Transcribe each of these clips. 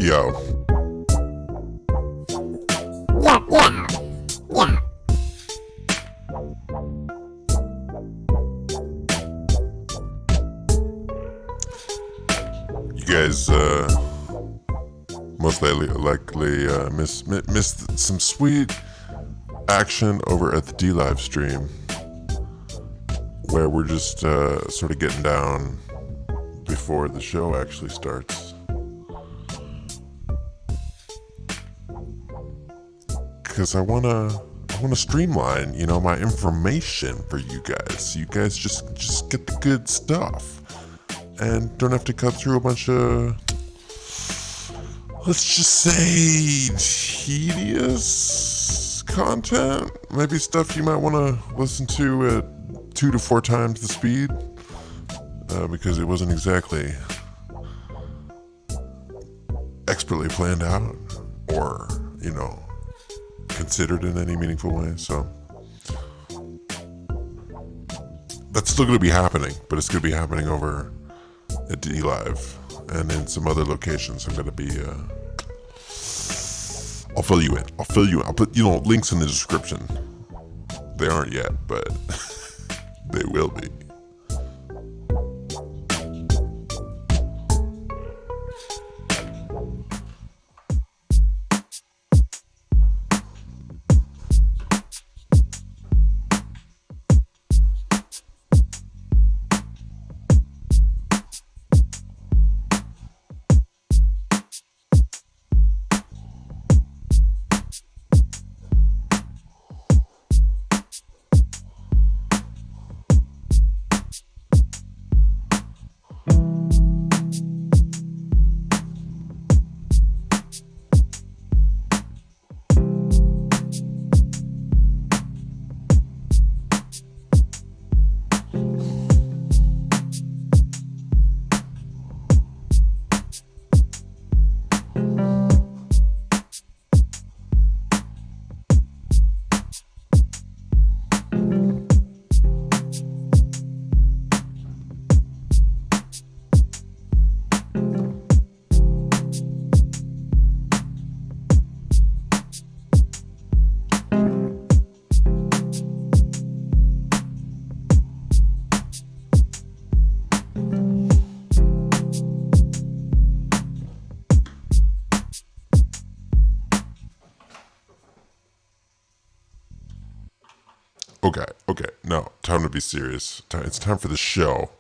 Yo. Yeah. You guys, most likely missed some sweet action over at the D live stream, where we're just sort of getting down before the show actually starts. Because I wanna streamline, my information for you guys. So you guys just get the good stuff and don't have to cut through a bunch of, let's just say, tedious content. Maybe stuff you might want to listen to at 2 to 4 times the speed, because it wasn't exactly expertly planned out or, considered in any meaningful way. So that's still going to be happening, but it's going to be happening over at D Live and in some other locations. I'm going to be I'll fill you in. I'll put links in the description. They aren't yet, but they will be. Okay, no, time to be serious. It's time for the show.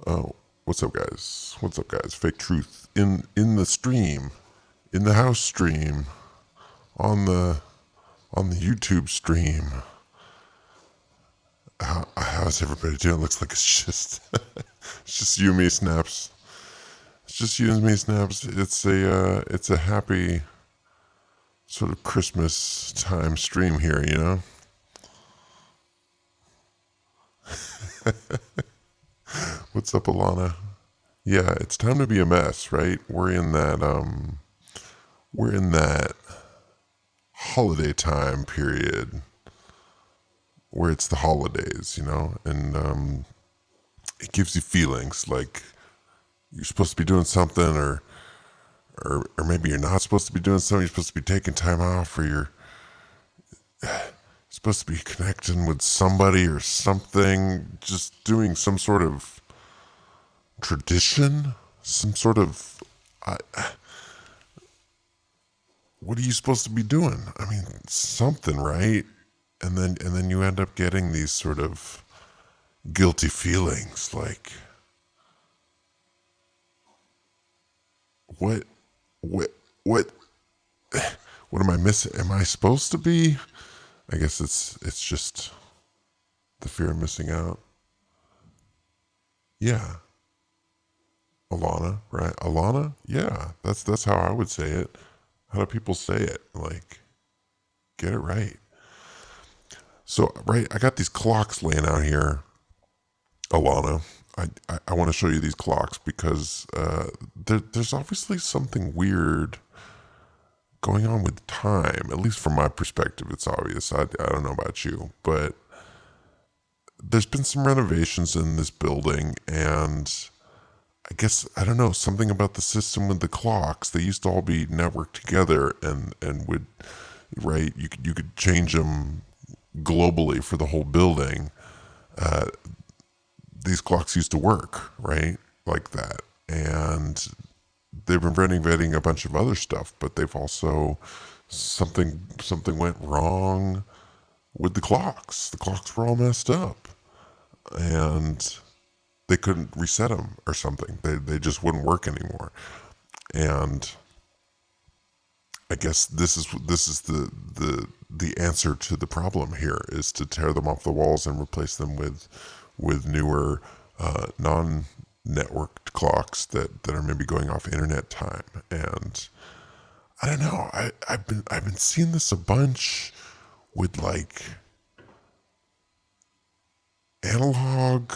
Oh, what's up, guys? Fake Truth in the stream, in the house stream, on the YouTube stream. How's everybody doing? Looks like it's just it's just you, me, Snaps. just use me snaps. It's a happy sort of Christmas time stream here, you know? What's up, Alana? Yeah, it's time to be a mess, right? We're in that holiday time period where it's the holidays, you know, and it gives you feelings like you're supposed to be doing something, or maybe you're not supposed to be doing something. You're supposed to be taking time off, or you're supposed to be connecting with somebody or something, just doing some sort of tradition, some sort of. What are you supposed to be doing? I mean, something, right? And then you end up getting these sort of guilty feelings, like what, what, what, what am I missing? Am I supposed to be? I guess it's just the fear of missing out. Yeah, Alana, right? Alana, yeah, that's how I would say it. How do people say it? Like, get it right. So, right, I got these clocks laying out here, Alana. I want to show you these clocks because there's obviously something weird going on with time. At least from my perspective, it's obvious. I don't know about you, but there's been some renovations in this building, and I guess I don't know, something about the system with the clocks. They used to all be networked together, and would, right, you could change them globally for the whole building. These clocks used to work, right, like that, and they've been renovating a bunch of other stuff, but they've also something went wrong with the clocks. The clocks were all messed up, and they couldn't reset them or something. They just wouldn't work anymore. And I guess this is the answer to the problem here, is to tear them off the walls and replace them with newer non-networked clocks that are maybe going off internet time. And I don't know. I've been seeing this a bunch with like analog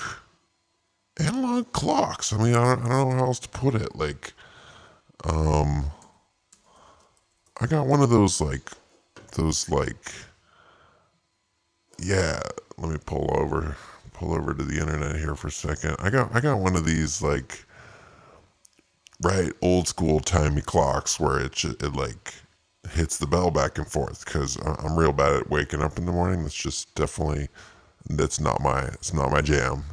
clocks. I mean, I don't know how else to put it. Like, I got one of those like, yeah. Let me pull over to the internet here for a second. I got one of these like, right, old school timey clocks where it like hits the bell back and forth, because I'm real bad at waking up in the morning. It's not my jam.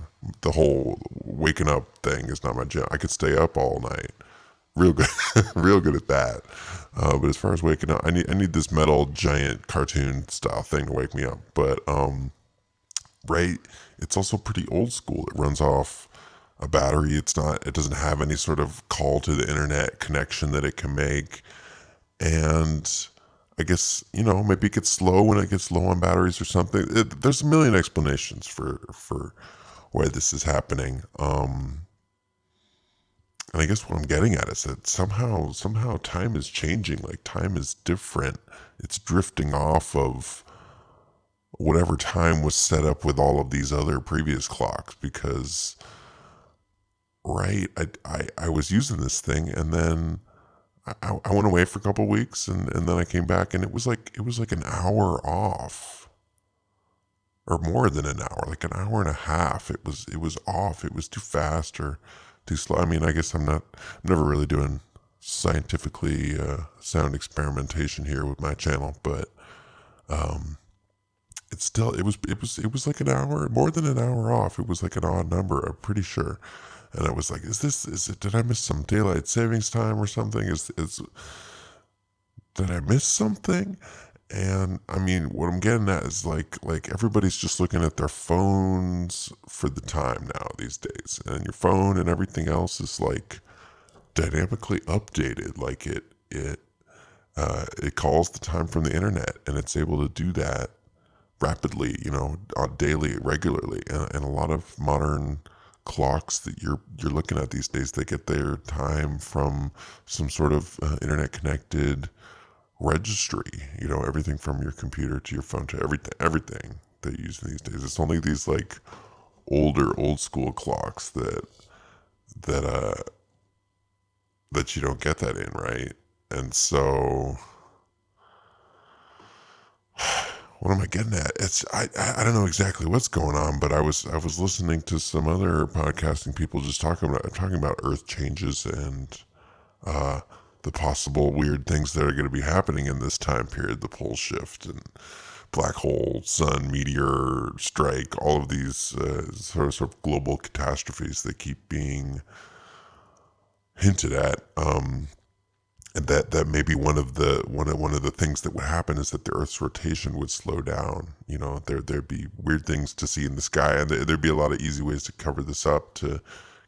The whole waking up thing is not my jam. I could stay up all night, real good, real good at that. But as far as waking up, I need this metal giant cartoon style thing to wake me up. But right, it's also pretty old school. It runs off a battery. It doesn't have any sort of call to the internet connection that it can make. And I guess, you know, maybe it gets slow when it gets low on batteries or something. There's a million explanations for why this is happening. And I guess what I'm getting at is that somehow time is changing. Like, time is different. It's drifting off of whatever time was set up with all of these other previous clocks, because, right, I was using this thing, and then I went away for a couple of weeks, and then I came back, and it was like an hour off, or more than an hour, like an hour and a half. It was off. It was too fast or too slow. I mean, I guess I'm never really doing scientifically sound experimentation here with my channel, but it's still, it was like an hour, more than an hour off. It was like an odd number, I'm pretty sure. And I was like, did I miss some daylight savings time or something? Did I miss something? And I mean, what I'm getting at is like everybody's just looking at their phones for the time now these days. And your phone and everything else is like dynamically updated. Like it calls the time from the internet, and it's able to do that rapidly, you know, daily, regularly. And a lot of modern clocks that you're looking at these days, they get their time from some sort of internet connected registry. Everything from your computer to your phone to everything that you use these days. It's only these like old school clocks that that you don't get that in, right? And so what am I getting at? I don't know exactly what's going on, but I was listening to some other podcasting people just talking about Earth changes and the possible weird things that are going to be happening in this time period, the pole shift and black hole, sun, meteor strike, all of these sort of global catastrophes that keep being hinted at. And that may be one of the things that would happen is that the Earth's rotation would slow down. There'd be weird things to see in the sky, and there'd be a lot of easy ways to cover this up to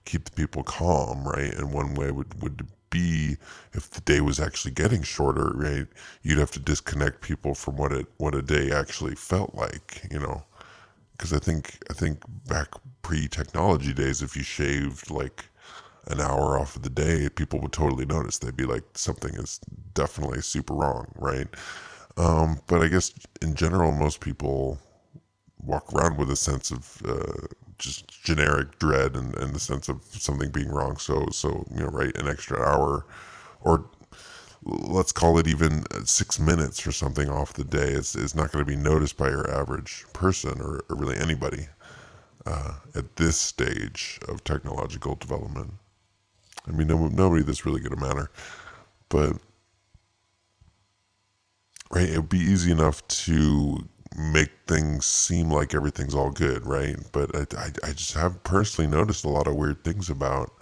keep the people calm, right? And one way would be if the day was actually getting shorter, right? You'd have to disconnect people from what a day actually felt like, because I think back pre-technology days, if you shaved like an hour off of the day, people would totally notice. They'd be like, something is definitely super wrong, right? But I guess in general, most people walk around with a sense of just generic dread and the sense of something being wrong. So right, an extra hour, or let's call it even 6 minutes or something off the day is not going to be noticed by your average person or really anybody at this stage of technological development. I mean, nobody that's really going to matter. But, right, it would be easy enough to make things seem like everything's all good, right? But I just have personally noticed a lot of weird things about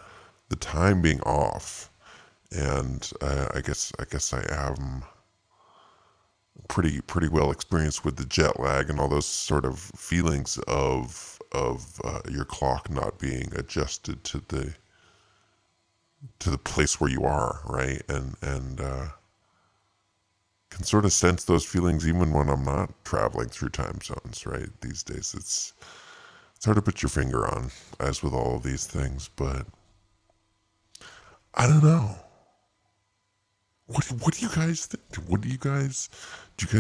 the time being off. And I guess I am pretty well experienced with the jet lag and all those sort of feelings of your clock not being adjusted to the place where you are, right? And can sort of sense those feelings even when I'm not traveling through time zones, right? These days, it's hard to put your finger on, as with all of these things, but I don't know. What do you guys think? Do you guys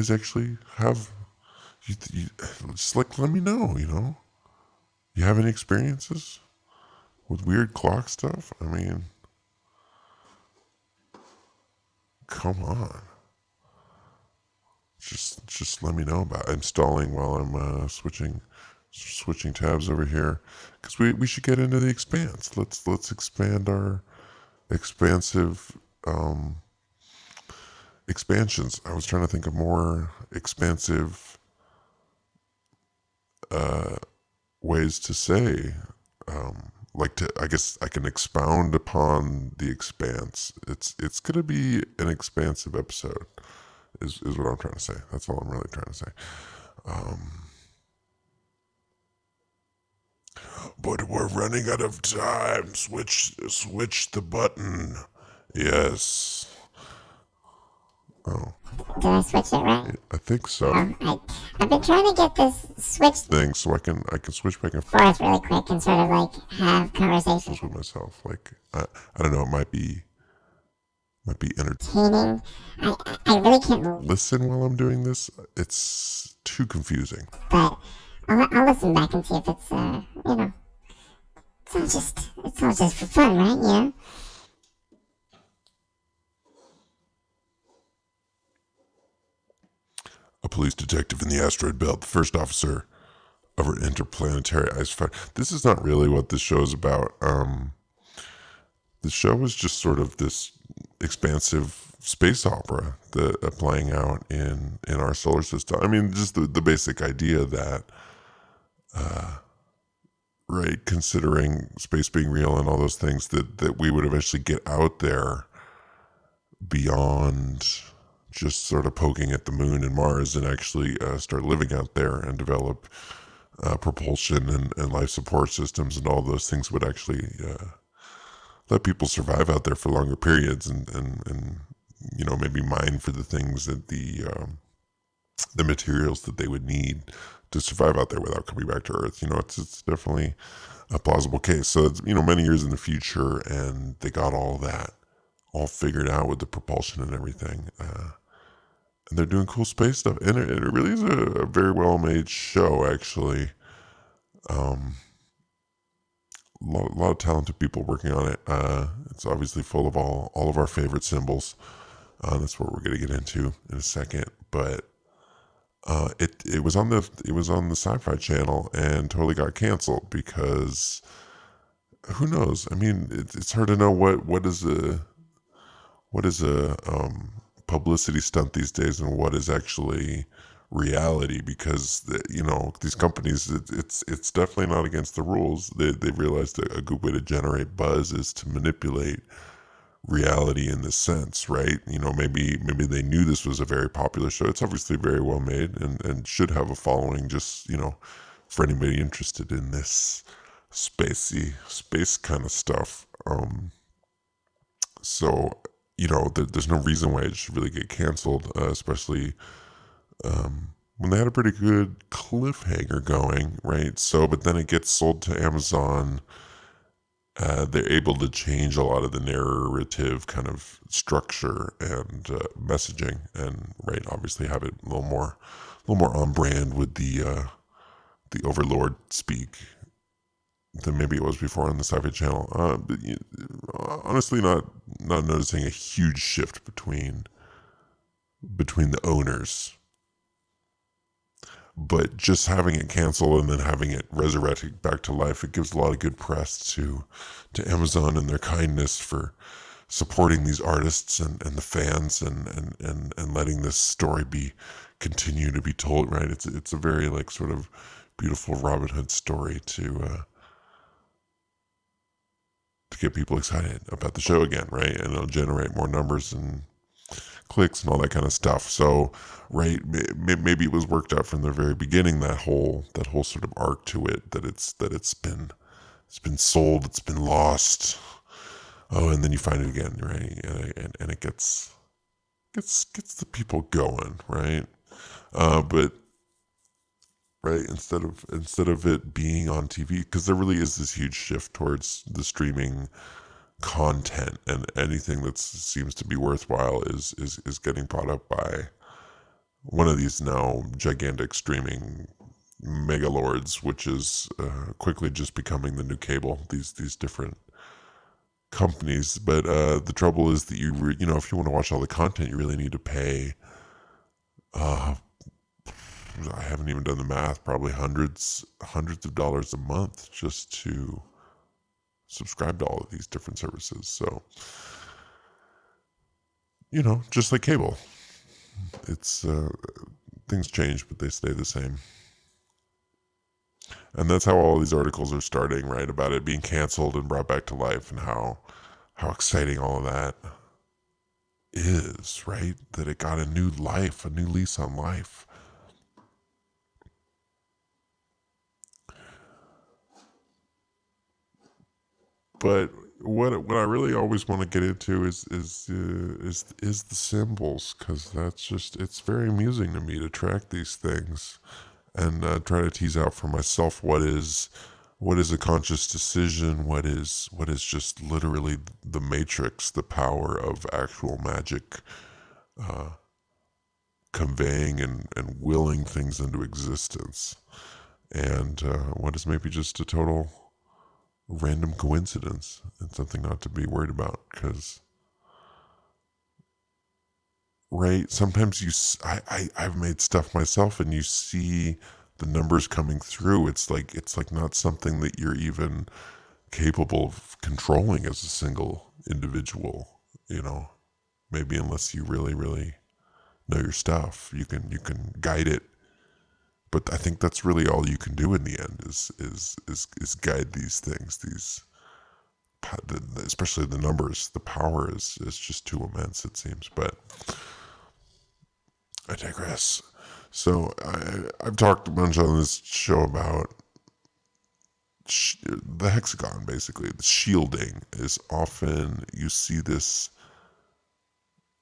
actually have? You just like let me know. You have any experiences with weird clock stuff? I mean, come on. Just let me know about it. I'm stalling while I'm switching tabs over here because we should get into the Expanse. Let's expand our expansive expansions. I was trying to think of more expansive ways to say I guess I can expound upon the expanse. It's gonna be an expansive episode. Is what I'm trying to say. That's all I'm really trying to say. But we're running out of time. Switch the button. Yes. Oh. Did I switch it right? I think so. I've been trying to get this switched thing so I can switch back and forth really quick and sort of like have conversations with myself. Like I don't know. It might be entertaining. I really can't listen while I'm doing this. It's too confusing. But I'll listen back and see if it's it's all just for fun, right? A police detective in the asteroid belt, the first officer of an interplanetary ice fight. This is not really what this show is about. The show is just sort of this expansive space opera that playing out in our solar system. I mean, just the basic idea that, right, considering space being real and all those things, that we would eventually get out there beyond just sort of poking at the moon and Mars and actually start living out there and develop propulsion and life support systems and all those things would actually let people survive out there for longer periods and maybe mine for the things that the materials that they would need to survive out there without coming back to Earth. It's definitely a plausible case. So it's, many years in the future, and they got all that all figured out with the propulsion and everything. And they're doing cool space stuff, and it really is a very well made show, actually. A lot of talented people working on it. It's obviously full of all of our favorite symbols. That's what we're gonna get into in a second. But it was on the Sci-Fi Channel and totally got canceled because who knows? I mean, it's hard to know what is a publicity stunt these days and what is actually reality, because these companies, it's definitely not against the rules. They've realized that a good way to generate buzz is to manipulate reality in this sense, right? Maybe they knew this was a very popular show. It's obviously very well made and should have a following, just for anybody interested in this space kind of stuff. So, there's no reason why it should really get canceled, especially when they had a pretty good cliffhanger going, right? So, but then it gets sold to Amazon. They're able to change a lot of the narrative kind of structure and messaging, and right, obviously have it a little more on brand with the Overlord speak than maybe it was before on the Sci-Fi Channel. But honestly, not noticing a huge shift between the owners, but just having it canceled and then having it resurrected back to life, it gives a lot of good press to Amazon and their kindness for supporting these artists and the fans, and letting this story continue to be told. Right, it's a very like sort of beautiful Robin Hood story to get people excited about the show again, right? And it'll generate more numbers and clicks and all that kind of stuff. So, right, maybe it was worked out from the very beginning, that whole sort of arc to it, that it's been sold, it's been lost. Oh, and then you find it again, right? And it gets the people going, right? But right, instead of it being on TV, because there really is this huge shift towards the streaming content, and anything that seems to be worthwhile is getting brought up by one of these now gigantic streaming megalords, which is quickly just becoming the new cable. These different companies, but the trouble is that if you want to watch all the content, you really need to pay. Uh, I haven't even done the math. Probably hundreds of dollars a month just to subscribe to all of these different services. So, just like cable, it's things change, but they stay the same. And that's how all these articles are starting, right? About it being canceled and brought back to life, and how exciting all of that is, right? That it got a new life, a new lease on life. But what I really always want to get into is the symbols, because it's very amusing to me to track these things and try to tease out for myself what is a conscious decision, what is just literally the matrix, the power of actual magic conveying and willing things into existence, and what is maybe just a total random coincidence and something not to be worried about. Because right, sometimes I've made stuff myself, and you see the numbers coming through. It's like not something that you're even capable of controlling as a single individual, maybe, unless you really really know your stuff. You can guide it, but I think that's really all you can do in the end, is guide these things. Especially the numbers, the power is just too immense, it seems. But I digress. So I've talked a bunch on this show about the hexagon. Basically, the shielding is often, you see this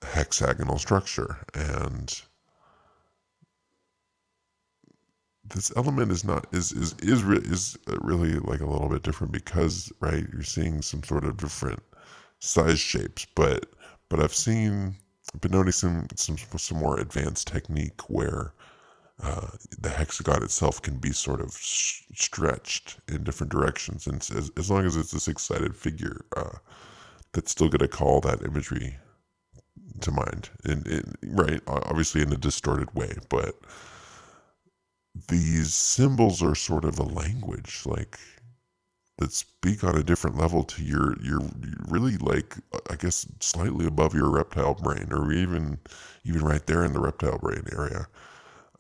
hexagonal structure, and this element is not is really like a little bit different because right you're seeing some sort of different size shapes, but I've been noticing some more advanced technique where the hexagon itself can be sort of stretched in different directions, and as long as it's a six-sided figure, that's still going to call that imagery to mind, right, obviously in a distorted way, but these symbols are sort of a language, like that speak on a different level to your really like I guess slightly above your reptile brain, or even right there in the reptile brain area.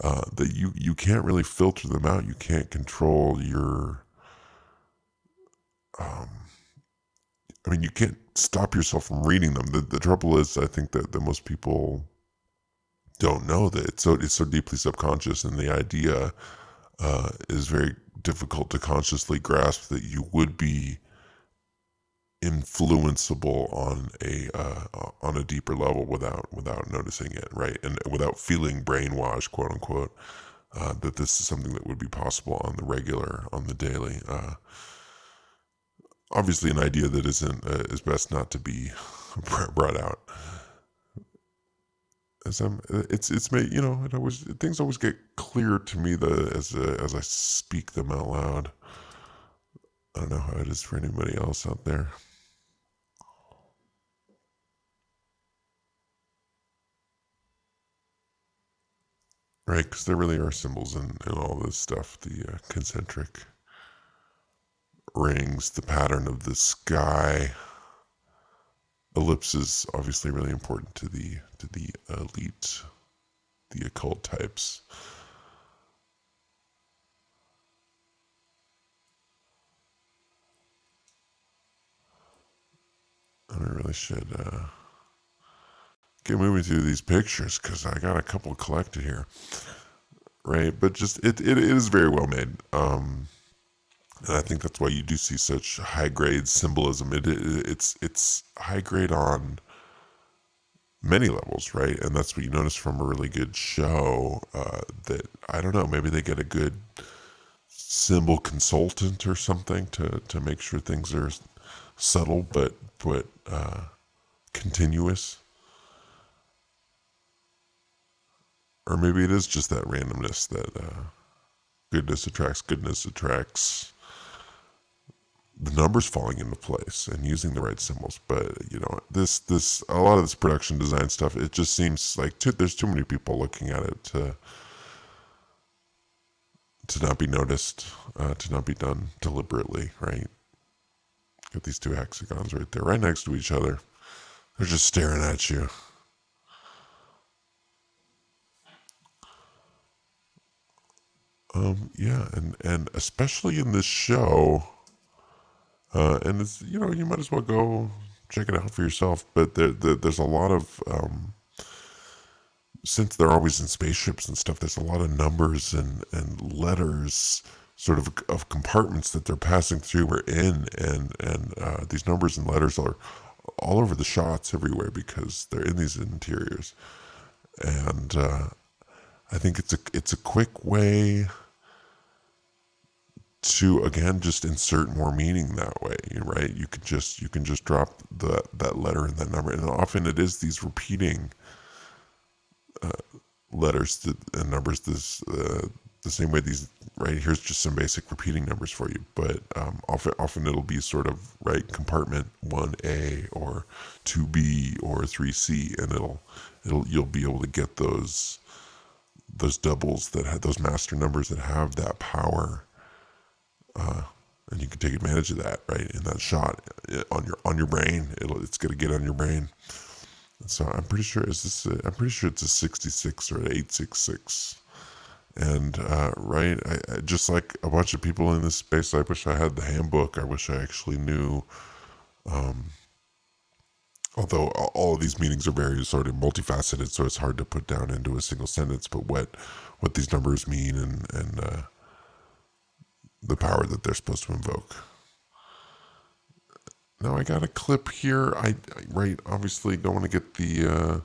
That you can't really filter them out. You can't control your. Um, I mean, you can't stop yourself from reading them. The trouble is, I think that most people don't know that it's so deeply subconscious, and the idea is very difficult to consciously grasp that you would be influenceable on a deeper level without noticing it, right, and without feeling brainwashed, quote unquote. That this is something that would be possible on the regular, on the daily. Obviously, an idea that isn't is best not to be brought out. It's made, it always, things always get clear to me as I speak them out loud. I don't know how it is for anybody else out there. Right, because there really are symbols in all this stuff. The concentric rings, the pattern of the sky, ellipses, obviously really important to the elite, the occult types. I really should get moving through these pictures because I got a couple collected here, right? But just it is very well made. And I think that's why you do see such high grade symbolism. It's high grade on many levels, right? And that's what you notice from a really good show. That I don't know, maybe they get a good symbol consultant or something to make sure things are subtle but continuous. Or maybe it is just that randomness that goodness attracts the numbers falling into place and using the right symbols. But this a lot of this production design stuff, it just seems like there's too many people looking at it to not be noticed, to not be done deliberately, right? Got these two hexagons right there, right next to each other. They're just staring at you. Yeah, and especially in this show, and it's you might as well go check it out for yourself. But there's a lot of since they're always in spaceships and stuff. There's a lot of numbers and letters, sort of compartments that they're passing through or in, and these numbers and letters are all over the shots everywhere because they're in these interiors, and I think it's a quick way to again just insert more meaning that way, right? You can just drop that letter and that number, and often it is these repeating letters and numbers. The same way these, right, here's just some basic repeating numbers for you, but often it'll be sort of right compartment 1A or 2B or 3C, and you'll be able to get those doubles that have those master numbers that have that power, and you can take advantage of that right in that shot on your brain. It's gonna get on your brain. So I'm pretty sure I'm pretty sure it's a 66 or an 866. And right, I just like a bunch of people in this space. I wish I had the handbook. I wish I actually knew. Although all of these meanings are very sort of multifaceted, so it's hard to put down into a single sentence. But what these numbers mean and the power that they're supposed to invoke. Now I got a clip here. I right, obviously don't want to get the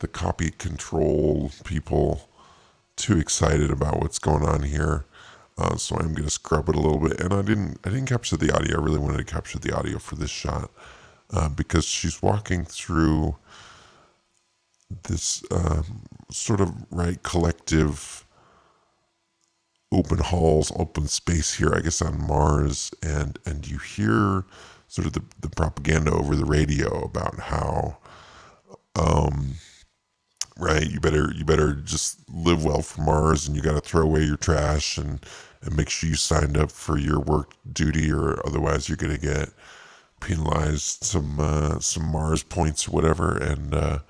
copy control people too excited about what's going on here. So I'm going to scrub it a little bit. And I didn't capture the audio. I really wanted to capture the audio for this shot because she's walking through this sort of collective open halls, open space here, I guess on Mars, and you hear sort of the propaganda over the radio about how you better just live well for Mars, and you got to throw away your trash and make sure you signed up for your work duty, or otherwise you're going to get penalized some Mars points or whatever. And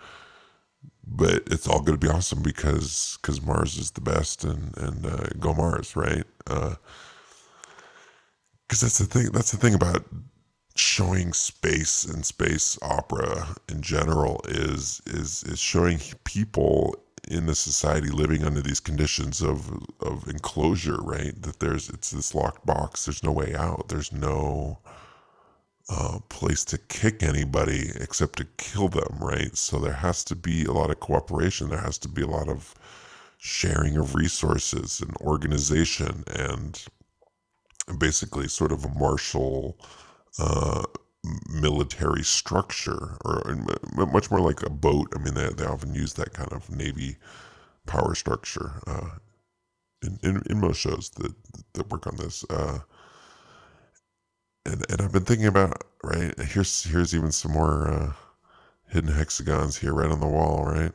but it's all going to be awesome because Mars is the best, and go Mars, right? Because that's the thing about showing space and space opera in general is showing people in a society living under these conditions of enclosure, right? That it's this locked box. There's no way out. There's no place to kick anybody except to kill them, right? So there has to be a lot of cooperation. There has to be a lot of sharing of resources and organization, and basically sort of a martial uh, military structure, or much more like a boat. I mean, they often use that kind of Navy power structure in most shows that work on this. And I've been thinking about, right, here's even some more hidden hexagons here right on the wall, right?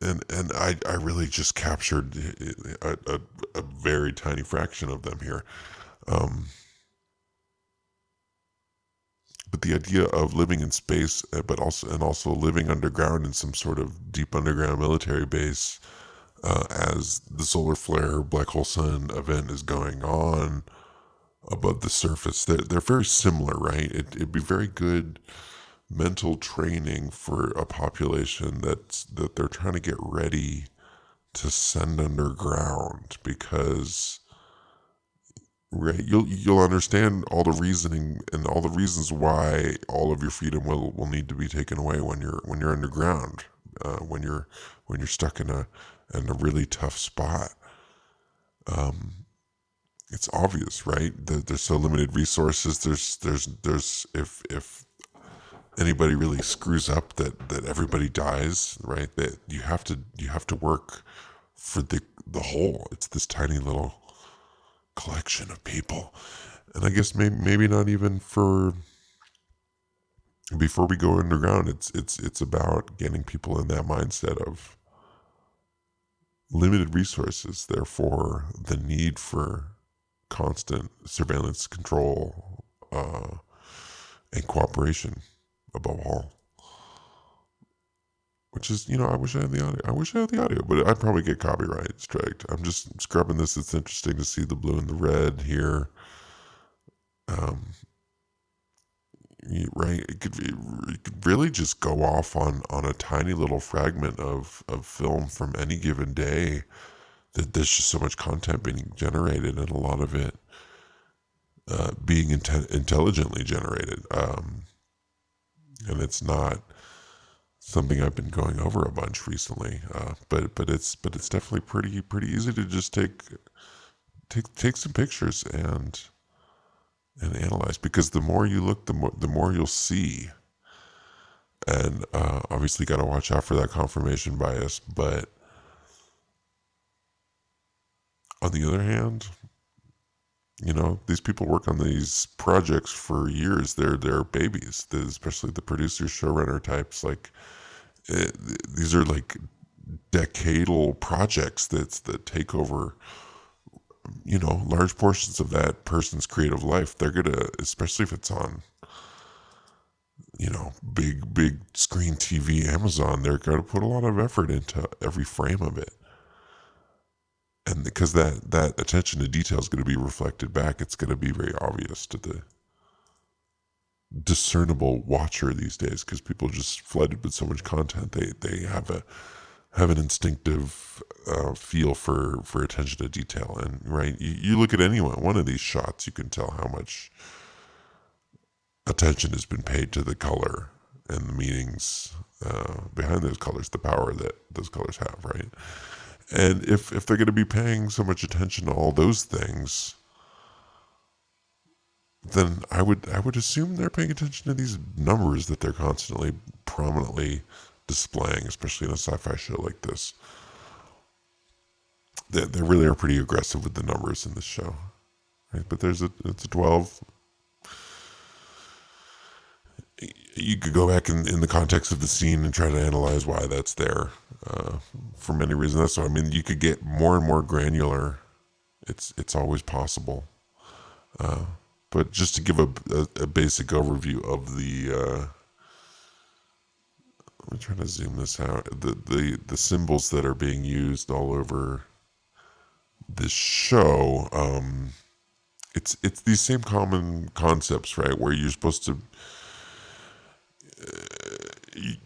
And I really just captured a very tiny fraction of them here. Um, but the idea of living in space, but also living underground in some sort of deep underground military base, as the solar flare black hole sun event is going on above the surface, they're very similar, right? It'd be very good mental training for a population that they're trying to get ready to send underground, because right, you'll understand all the reasoning and all the reasons why all of your freedom will need to be taken away when you're underground, when you're stuck in a really tough spot. It's obvious, right? There's so limited resources. There's if anybody really screws up, that everybody dies, right? That you have to work for the whole. It's this tiny little collection of people. And I guess maybe not even for before we go underground. It's about getting people in that mindset of limited resources, therefore the need for constant surveillance, control, and cooperation above all. Which is, I wish I had the audio. I wish I had the audio, but I'd probably get copyright striked. I'm just scrubbing this. It's interesting to see the blue and the red here. Right? It could really just go off on a tiny little fragment of film from any given day. That there's just so much content being generated, and a lot of it being intelligently generated. And it's not something I've been going over a bunch recently, but it's definitely pretty easy to just take some pictures and analyze, because the more you look, the more you'll see. And obviously got to watch out for that confirmation bias. But on the other hand, these people work on these projects for years. They're babies, especially the producers, showrunner types. Like these are like decadal projects that take over large portions of that person's creative life. They're gonna, especially if it's on big screen TV, Amazon, they're gonna put a lot of effort into every frame of it. And because that attention to detail is going to be reflected back, it's going to be very obvious to the discernible watcher these days, because people are just flooded with so much content. They have an instinctive feel for attention to detail. And right, you look at one of these shots, you can tell how much attention has been paid to the color and the meanings behind those colors, the power that those colors have, right? And if they're going to be paying so much attention to all those things, then I would assume they're paying attention to these numbers that they're constantly prominently displaying, especially in a sci-fi show like this. They really are pretty aggressive with the numbers in this show, right? But it's a 12. You could go back in the context of the scene and try to analyze why that's there for many reasons. So I mean, you could get more and more granular. It's always possible. But just to give a basic overview of the, let me try to zoom this out. The symbols that are being used all over this show. It's these same common concepts, right? Where you're supposed to,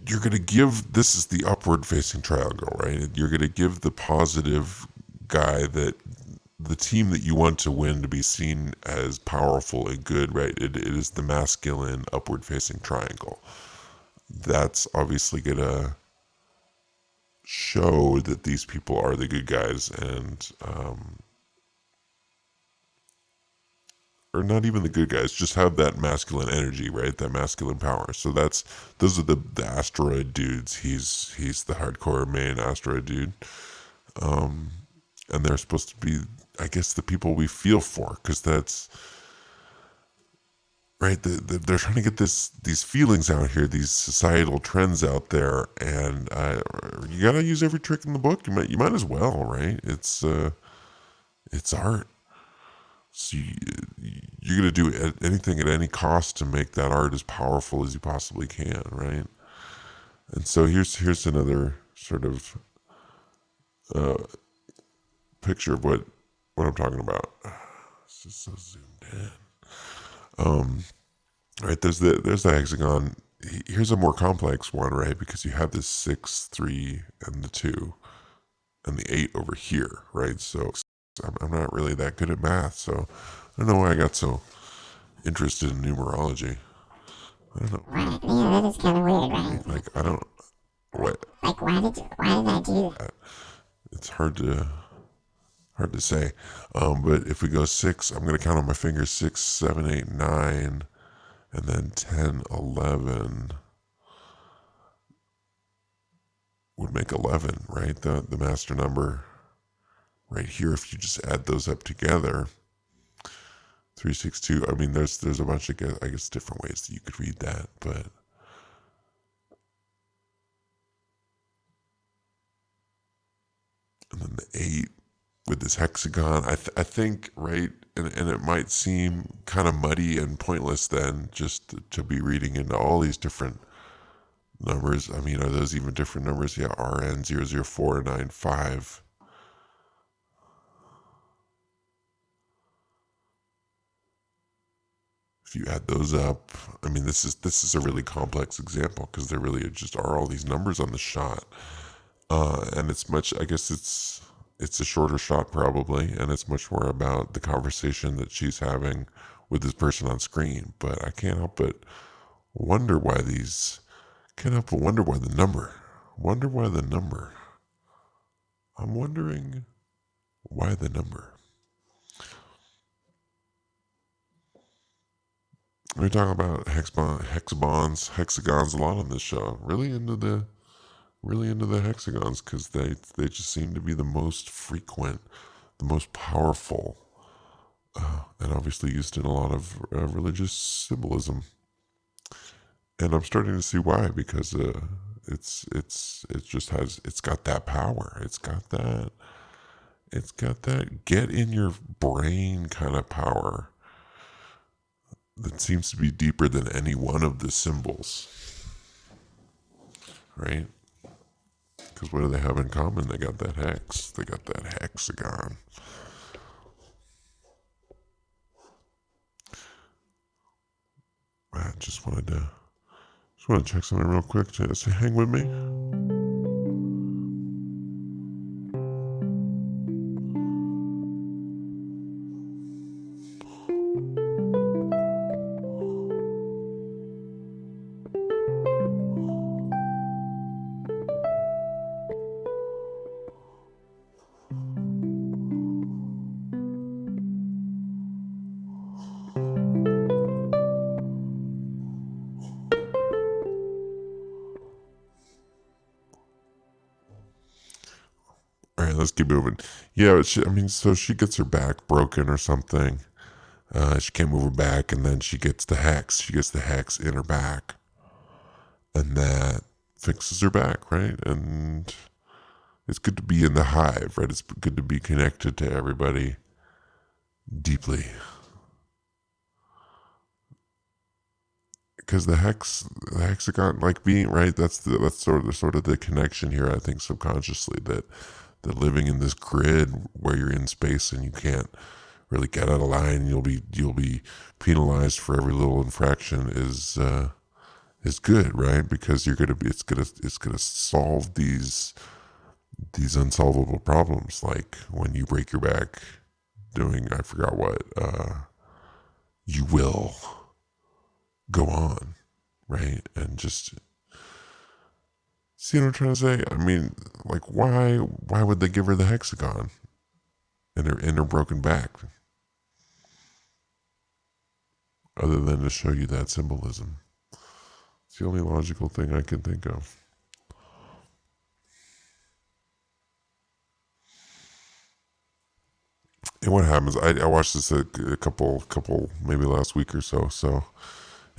you're going to give, this is the upward facing triangle, right? You're going to give the positive guy that the team that you want to win to be seen as powerful and good, right? It is the masculine upward facing triangle. That's obviously going to show that these people are the good guys, and or not even the good guys, just have that masculine energy, right? That masculine power. So those are the asteroid dudes. He's the hardcore main asteroid dude. And they're supposed to be, I guess, the people we feel for, because that's right. They're trying to get these feelings out here, these societal trends out there, and you gotta use every trick in the book. You might as well, right? It's art. So you're going to do anything at any cost to make that art as powerful as you possibly can, right? And so here's another sort of picture of what I'm talking about. This is so zoomed in. Right, there's the hexagon. Here's a more complex one, right? Because you have this 6, 3, and the 2, and the 8 over here, right? So I'm not really that good at math, so I don't know why I got so interested in numerology. I don't know. Right. Yeah, that is kind of weird, right? Like I don't. What? Like, why did I do that? It's hard to say. But if we go 6, I'm gonna count on my fingers: 6, 7, 8, 9, and then 10, 11 would make 11, right? The master number right here. If you just add those up together, 362. I mean, there's a bunch of, I guess, different ways that you could read that, but and then the 8 with this hexagon. I think, right, and it might seem kind of muddy and pointless then just to be reading into all these different numbers. I mean, are those even different numbers? Yeah, RN00495. If you add those up, I mean, this is a really complex example because there really just are all these numbers on the shot, and it's much. I guess it's a shorter shot probably, and it's much more about the conversation that she's having with this person on screen. But I can't help but wonder why these. Can't help but wonder why the number. Wonder why the number. I'm wondering why the number. We talk about hexagons a lot on this show. Really into the hexagons because they just seem to be the most frequent, the most powerful, and obviously used in a lot of religious symbolism. And I'm starting to see why, because it's got that power. It's got that get in your brain kind of power that seems to be deeper than any one of the symbols, right? Because what do they have in common? They got that hex. They got that hexagon. I just want to check something real quick. Just hang with me. let's keep moving. Yeah, I mean, so she gets her back broken or something. She can't move her back, and then she gets the hex. She gets the hex in her back, and that fixes her back, right? And it's good to be in the hive, right? It's good to be connected to everybody deeply, because the hexagon, like being right. That's sort of the connection here. I think subconsciously that living in this grid where you're in space and you can't really get out of line, you'll be penalized for every little infraction is good, right? Because it's gonna solve these unsolvable problems, like when you break your back doing I forgot what, you will go on, right? And just see what I'm trying to say. I mean, like why would they give her the hexagon in her broken back, other than to show you that symbolism? It's the only logical thing I can think of. And what happens? I watched this a couple maybe last week or so. So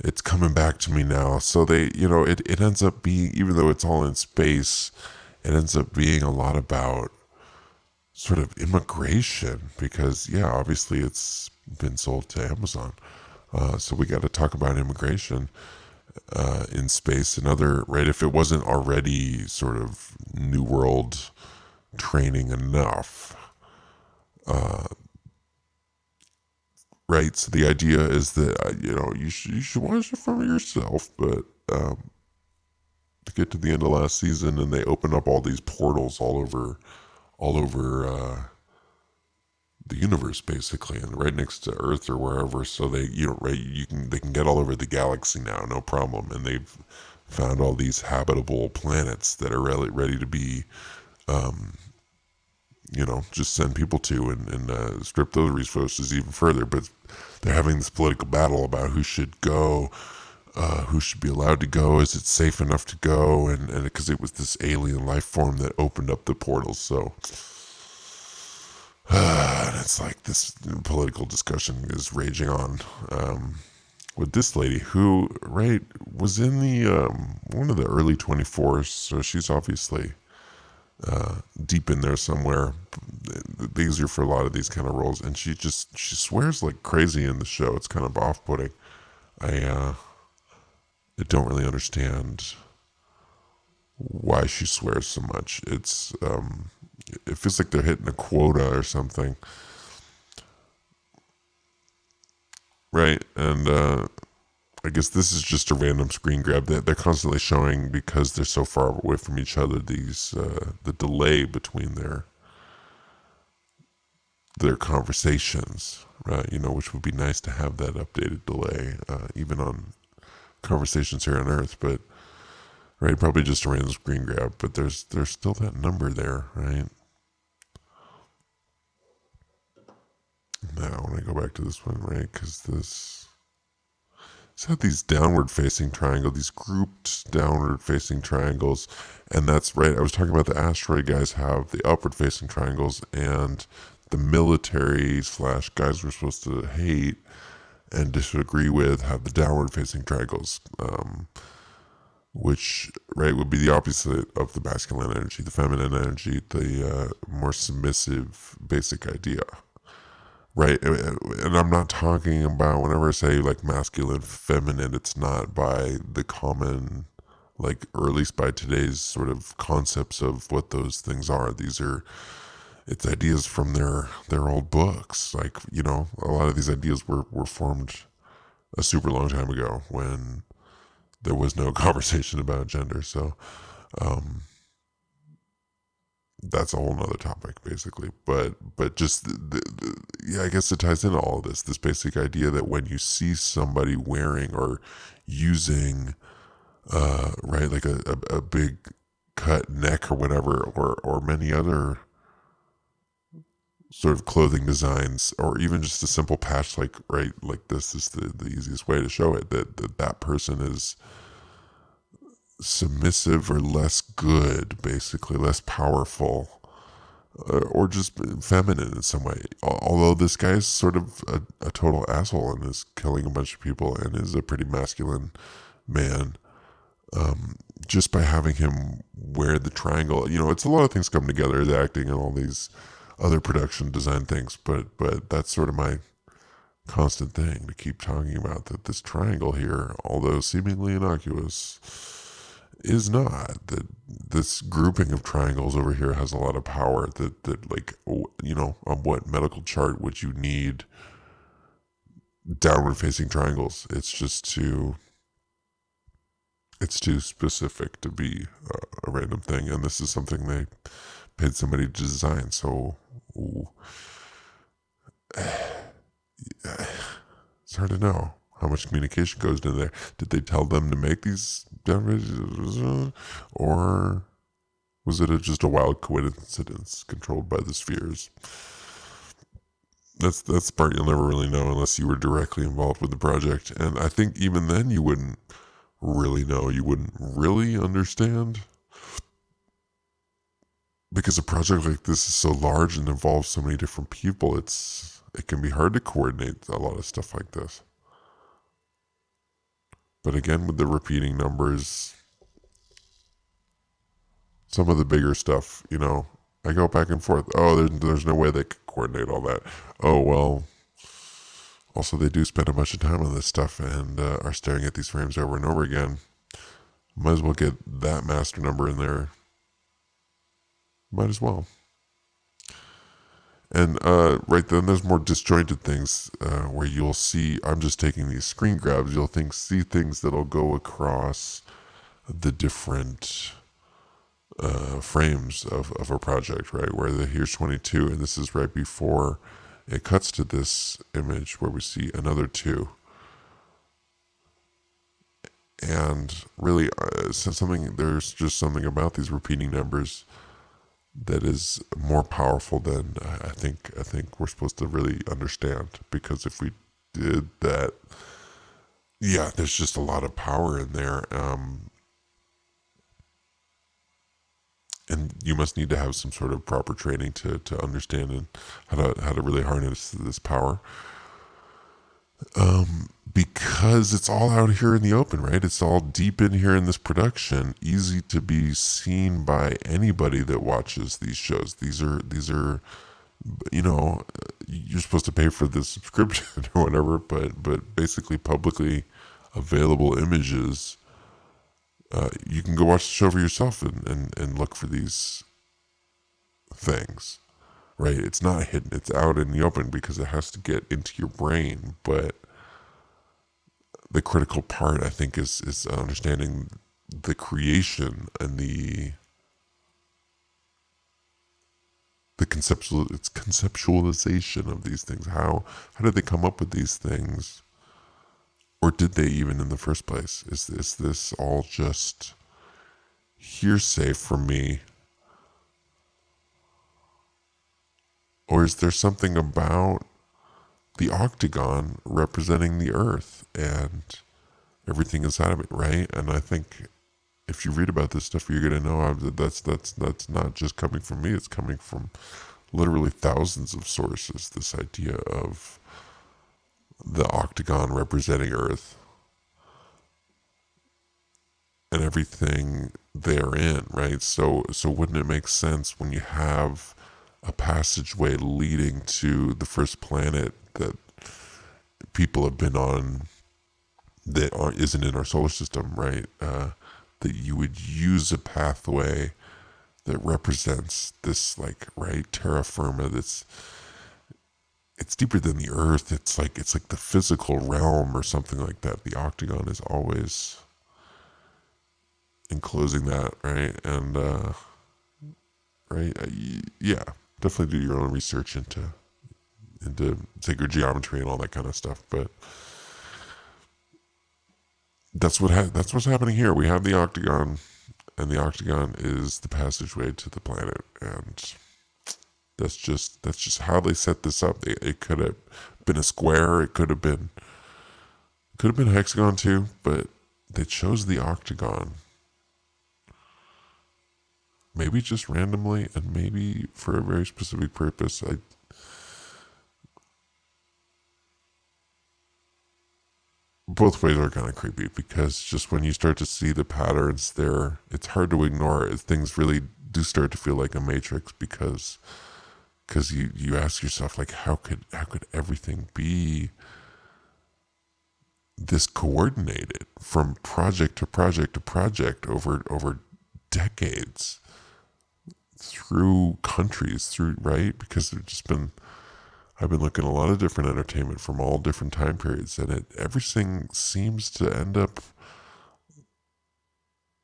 it's coming back to me now. So it ends up being, even though it's all in space, it ends up being a lot about sort of immigration because yeah, obviously it's been sold to Amazon. So we got to talk about immigration in space and other, right? If it wasn't already sort of New World training enough, right? So the idea is that you should watch it for yourself, but to get to the end of last season, and they open up all these portals all over the universe, basically, and right next to Earth or wherever. So they can get all over the galaxy now, no problem, and they've found all these habitable planets that are really ready to be just send people to and strip those resources even further. But they're having this political battle about who should go, who should be allowed to go. Is it safe enough to go? And because it was this alien life form that opened up the portals. So and it's like this political discussion is raging on with this lady who, right, was in the one of the early 24s. So she's obviously deep in there somewhere. These are for a lot of these kind of roles, and she swears like crazy in the show. It's kind of off-putting. I don't really understand why she swears so much. It feels like they're hitting a quota or something, right? And I guess this is just a random screen grab that they're constantly showing because they're so far away from each other. The delay between their conversations, right? Which would be nice to have that updated delay, even on conversations here on Earth. But right, probably just a random screen grab. But there's still that number there, right? Now, when I go back to this one, right, because it's had these downward facing triangles, these grouped downward facing triangles, and that's right. I was talking about the asteroid guys have the upward facing triangles, and the military / guys we're supposed to hate and disagree with have the downward facing triangles, which right would be the opposite of the masculine energy, the feminine energy, the more submissive basic idea. Right, and I'm not talking about, whenever I say like masculine, feminine, it's not by the common, like, or at least by today's sort of concepts of what those things are. It's ideas from their old books. Like, a lot of these ideas were formed a super long time ago when there was no conversation about gender. So, that's a whole nother topic basically, but just yeah, I guess it ties into all of this basic idea that when you see somebody wearing or using right, like a big cut neck or whatever, or many other sort of clothing designs, or even just a simple patch, like right, like this is the easiest way to show it, that person is submissive or less good, basically less powerful, or just feminine in some way. Although this guy is sort of a total asshole and is killing a bunch of people and is a pretty masculine man. Just by having him wear the triangle, it's a lot of things come together, the acting and all these other production design things. But that's sort of my constant thing to keep talking about, that this triangle here, although seemingly innocuous, is not. That this grouping of triangles over here has a lot of power. That like, on what medical chart would you need downward facing triangles? It's too specific to be a random thing, and this is something they paid somebody to design. So ooh, it's hard to know how much communication goes into there. Did they tell them to make these downward, or was it just a wild coincidence controlled by the spheres? That's the part you'll never really know unless you were directly involved with the project. And I think even then you wouldn't really know. You wouldn't really understand. Because a project like this is so large and involves so many different people, it can be hard to coordinate a lot of stuff like this. But again, with the repeating numbers, some of the bigger stuff, I go back and forth. Oh, there's no way they could coordinate all that. Oh, well, also they do spend a bunch of time on this stuff and are staring at these frames over and over again. Might as well get that master number in there. Might as well. And right then, there's more disjointed things where you'll see. I'm just taking these screen grabs. You'll see things that'll go across the different frames of a project, right? Where here's 22, and this is right before it cuts to this image where we see another 2. And really, there's just something about these repeating numbers that is more powerful than I think we're supposed to really understand. Because if we did that, yeah, there's just a lot of power in there. And you must need to have some sort of proper training to understand and how to really harness this power. Because it's all out here in the open, right? It's all deep in here in this production, easy to be seen by anybody that watches these shows. These are, you're supposed to pay for the subscription or whatever, but basically publicly available images. You can go watch the show for yourself and look for these things, right? It's not hidden; it's out in the open because it has to get into your brain, but the critical part, I think, is understanding the creation and the conceptualization of these things. How did they come up with these things, or did they even in the first place? Is this all just hearsay from me, or is there something about the octagon representing the Earth and everything inside of it, right? And I think if you read about this stuff, you're gonna know that's not just coming from me. It's coming from literally thousands of sources. This idea of the octagon representing Earth and everything therein, right? So wouldn't it make sense when you have a passageway leading to the first planet that people have been on that isn't in our solar system, right? That you would use a pathway that represents this, like, right, terra firma. It's deeper than the Earth. It's like the physical realm or something like that. The octagon is always enclosing that, right? And right, yeah, definitely do your own research into sacred geometry and all that kind of stuff, but that's what's happening here. We have the octagon, and the octagon is the passageway to the planet, and that's just how they set this up. It could have been a square. It could have been a hexagon too, but they chose the octagon. maybe just randomly, and maybe for a very specific purpose. Both ways are kind of creepy, because just when you start to see the patterns there, it's hard to ignore it. Things really do start to feel like a matrix, because you ask yourself, like, how could everything be this coordinated from project to project to project over decades, through countries, through, right? Because I've been looking at a lot of different entertainment from all different time periods, and everything seems to end up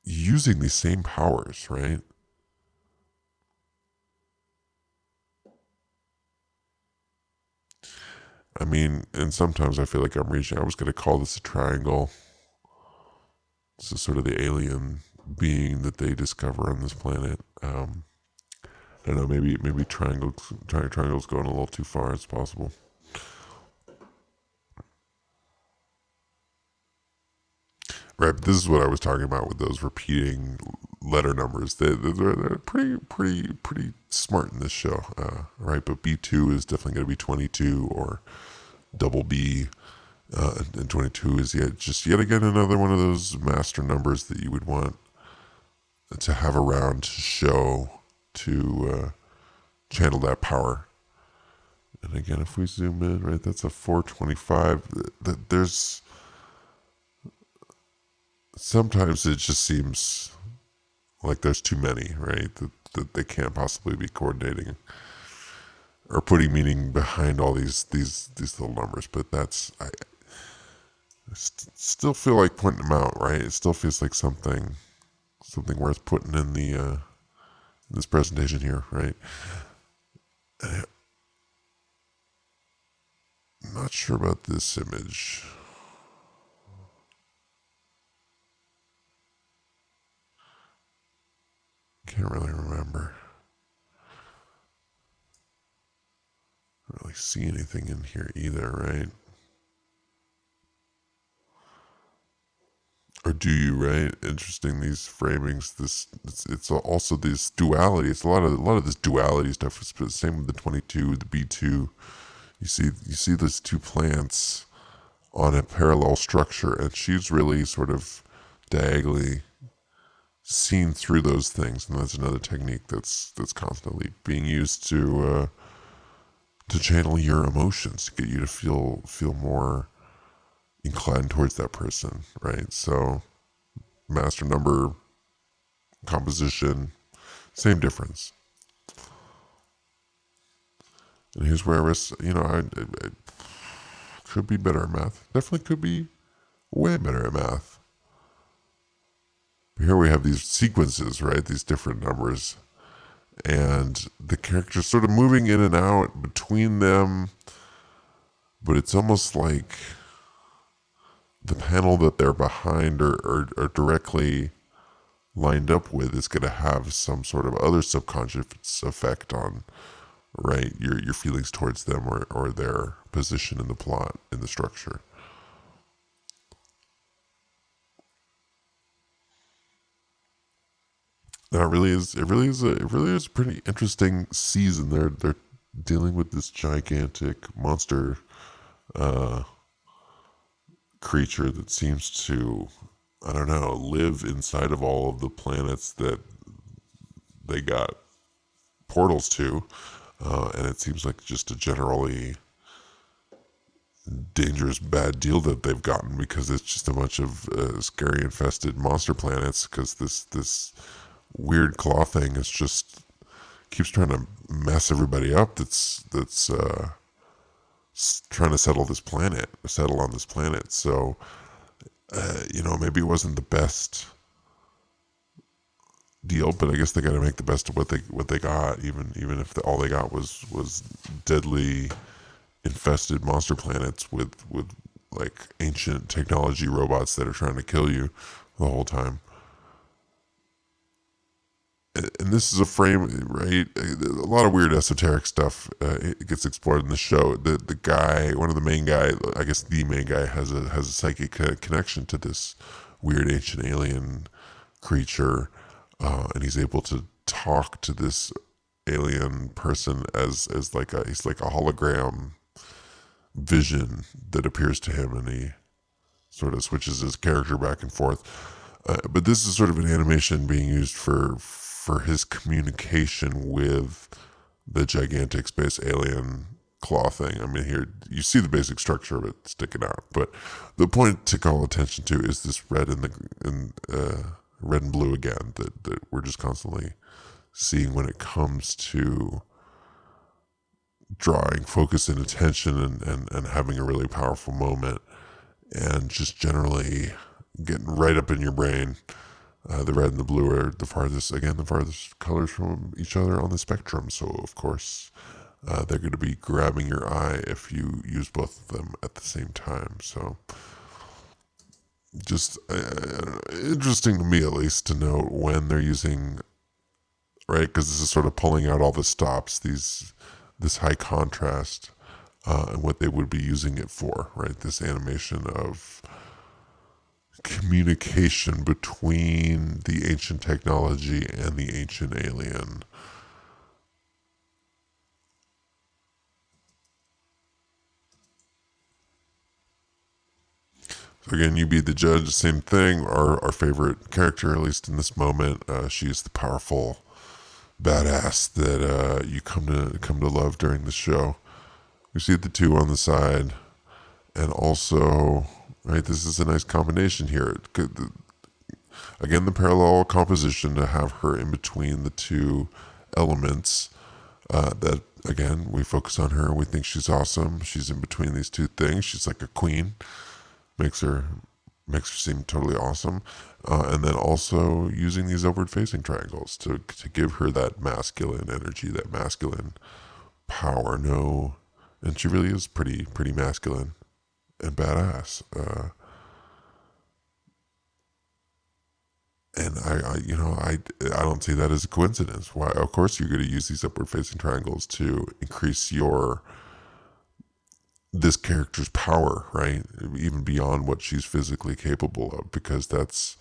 using these same powers, right? I mean, and sometimes I feel like I'm reaching. I was going to call this a triangle. This is sort of the alien being that they discover on this planet. I don't know. Maybe triangles going a little too far. It's possible. Right, but this is what I was talking about with those repeating letter numbers. They're pretty smart in this show, right? But B2 is definitely going to be 22, or double B, and 22 is yet again another one of those master numbers that you would want to have around to show, to channel that power. And again, if we zoom in, right, that's a 425. There's sometimes it just seems like there's too many, right? That they can't possibly be coordinating or putting meaning behind all these little numbers. But I still feel like pointing them out, right? It still feels like something worth putting in this presentation here, right? I'm not sure about this image. Can't really remember. I don't really see anything in here either, right? Or do you, right? Interesting, these framings. It's also this duality. It's a lot of this duality stuff. It's the same with the 22, the B2. You see those two plants on a parallel structure, and she's really sort of diagonally seen through those things, and that's another technique that's constantly being used to channel your emotions, to get you to feel more inclined towards that person, right? So master number, composition, same difference. And here's where I was, I could be better at math. Definitely could be way better at math. But here we have these sequences, right? These different numbers, and the characters sort of moving in and out between them, but it's almost like the panel that they're behind or directly lined up with is going to have some sort of other subconscious effect on, right, your feelings towards them, or their position in the plot, in the structure. Now it really is a pretty interesting season. They're dealing with this gigantic monster creature that seems to, I don't know, live inside of all of the planets that they got portals to, and it seems like just a generally dangerous bad deal that they've gotten, because it's just a bunch of scary infested monster planets, because this weird claw thing is just keeps trying to mess everybody up, that's trying to settle on this planet. So maybe it wasn't the best deal, but I guess they got to make the best of what they got, even if all they got was deadly infested monster planets with like ancient technology robots that are trying to kill you the whole time. And this is a frame, right? A lot of weird esoteric stuff it gets explored in the show. The guy, one of the main guy, I guess the main guy, has a psychic connection to this weird ancient alien creature, and he's able to talk to this alien person as he's like a hologram vision that appears to him, and he sort of switches his character back and forth. But this is sort of an animation being used for his communication with the gigantic space alien claw thing. I mean, here you see the basic structure of it sticking out, but the point to call attention to is this red red and blue again that we're just constantly seeing when it comes to drawing focus and attention and having a really powerful moment, and just generally getting right up in your brain. The red and the blue are the farthest colors from each other on the spectrum. So, of course, they're going to be grabbing your eye if you use both of them at the same time. So, just interesting to me, at least, to note when they're using, right? Because this is sort of pulling out all the stops, this high contrast, and what they would be using it for, right? This animation of communication between the ancient technology and the ancient alien. So again, you be the judge. Same thing. Our favorite character, at least in this moment, she's the powerful badass that you come to love during the show. We see the two on the side, and also, right, this is a nice combination here. Again, the parallel composition to have her in between the two elements. That again, we focus on her. We think she's awesome. She's in between these two things. She's like a queen. Makes her seem totally awesome. And then also using these upward facing triangles to give her that masculine energy, that masculine power. No, and she really is pretty masculine and badass. And I don't see that as a coincidence. Why? Of course, you're going to use these upward facing triangles to increase this character's power, right? Even beyond what she's physically capable of, because that's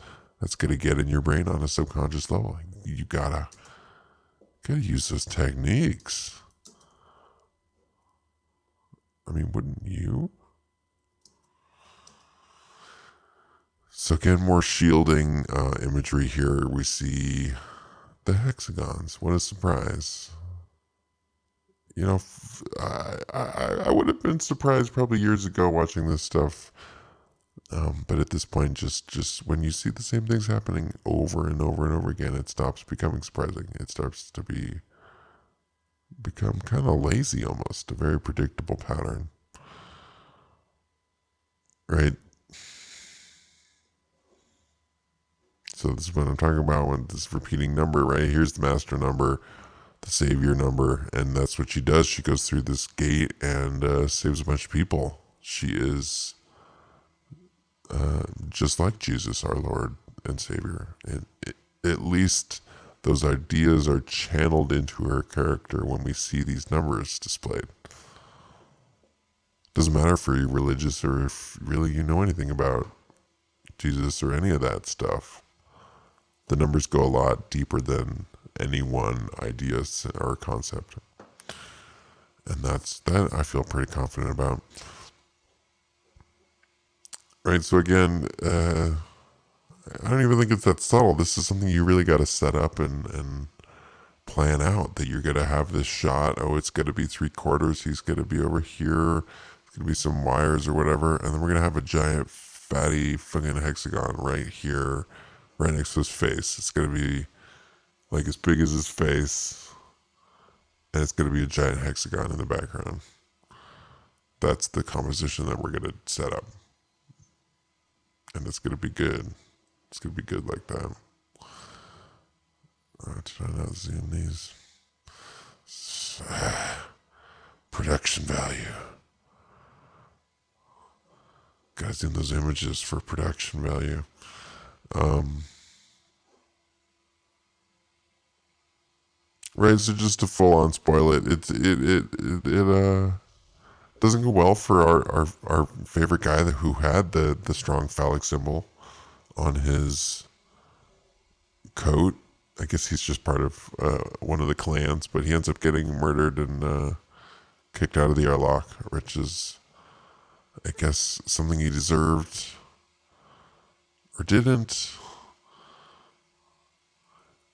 going to get in your brain on a subconscious level. You gotta use those techniques. I mean, wouldn't you? So again, more shielding imagery here. We see the hexagons. What a surprise. You know, I would have been surprised probably years ago watching this stuff. But at this point, just when you see the same things happening over and over and over again, it stops becoming surprising. It starts to become kind of lazy almost, a very predictable pattern. Right? So this is what I'm talking about when this repeating number, right? Here's the master number, the savior number, and that's what she does. She goes through this gate and saves a bunch of people. She is just like Jesus, our Lord and Savior. And at least those ideas are channeled into her character when we see these numbers displayed. Doesn't matter if you're religious or if really you know anything about Jesus or any of that stuff. The numbers go a lot deeper than any one idea or concept. And that I feel pretty confident about. Right, so again, I don't even think it's that subtle. This is something you really got to set up and plan out, that you're going to have this shot. Oh, it's going to be 3/4. He's going to be over here. It's going to be some wires or whatever. And then we're going to have a giant fatty fucking hexagon right here, right next to his face. It's going to be like as big as his face. And it's going to be a giant hexagon in the background. That's the composition that we're going to set up. And it's going to be good. It's going to be good like that. Did I not zoom these? Production value. Gotta zoom those images for production value. Right, so just to full on spoil it, it doesn't go well for our favorite guy who had the strong phallic symbol on his coat. I guess he's just part of one of the clans, but he ends up getting murdered and kicked out of the airlock, which is, I guess, something he deserved or didn't.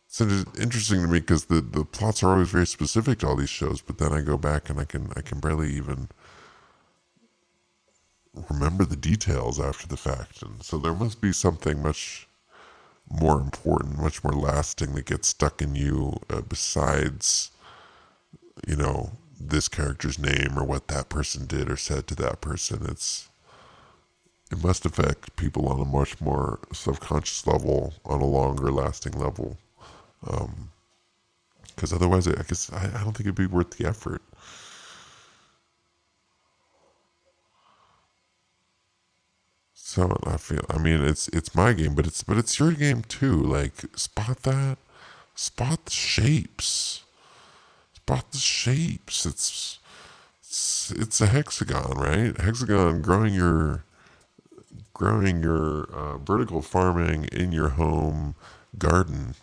It's interesting to me because the plots are always very specific to all these shows, but then I go back and I can barely even remember the details after the fact, and so there must be something much more important, much more lasting that gets stuck in you besides, this character's name or what that person did or said to that person. It must affect people on a much more subconscious level, on a longer lasting level. Because otherwise, I guess I don't think it'd be worth the effort. So I mean, it's my game, but it's your game too. Like, spot that, spot the shapes, spot the shapes. It's a hexagon, right? Hexagon growing your vertical farming in your home garden.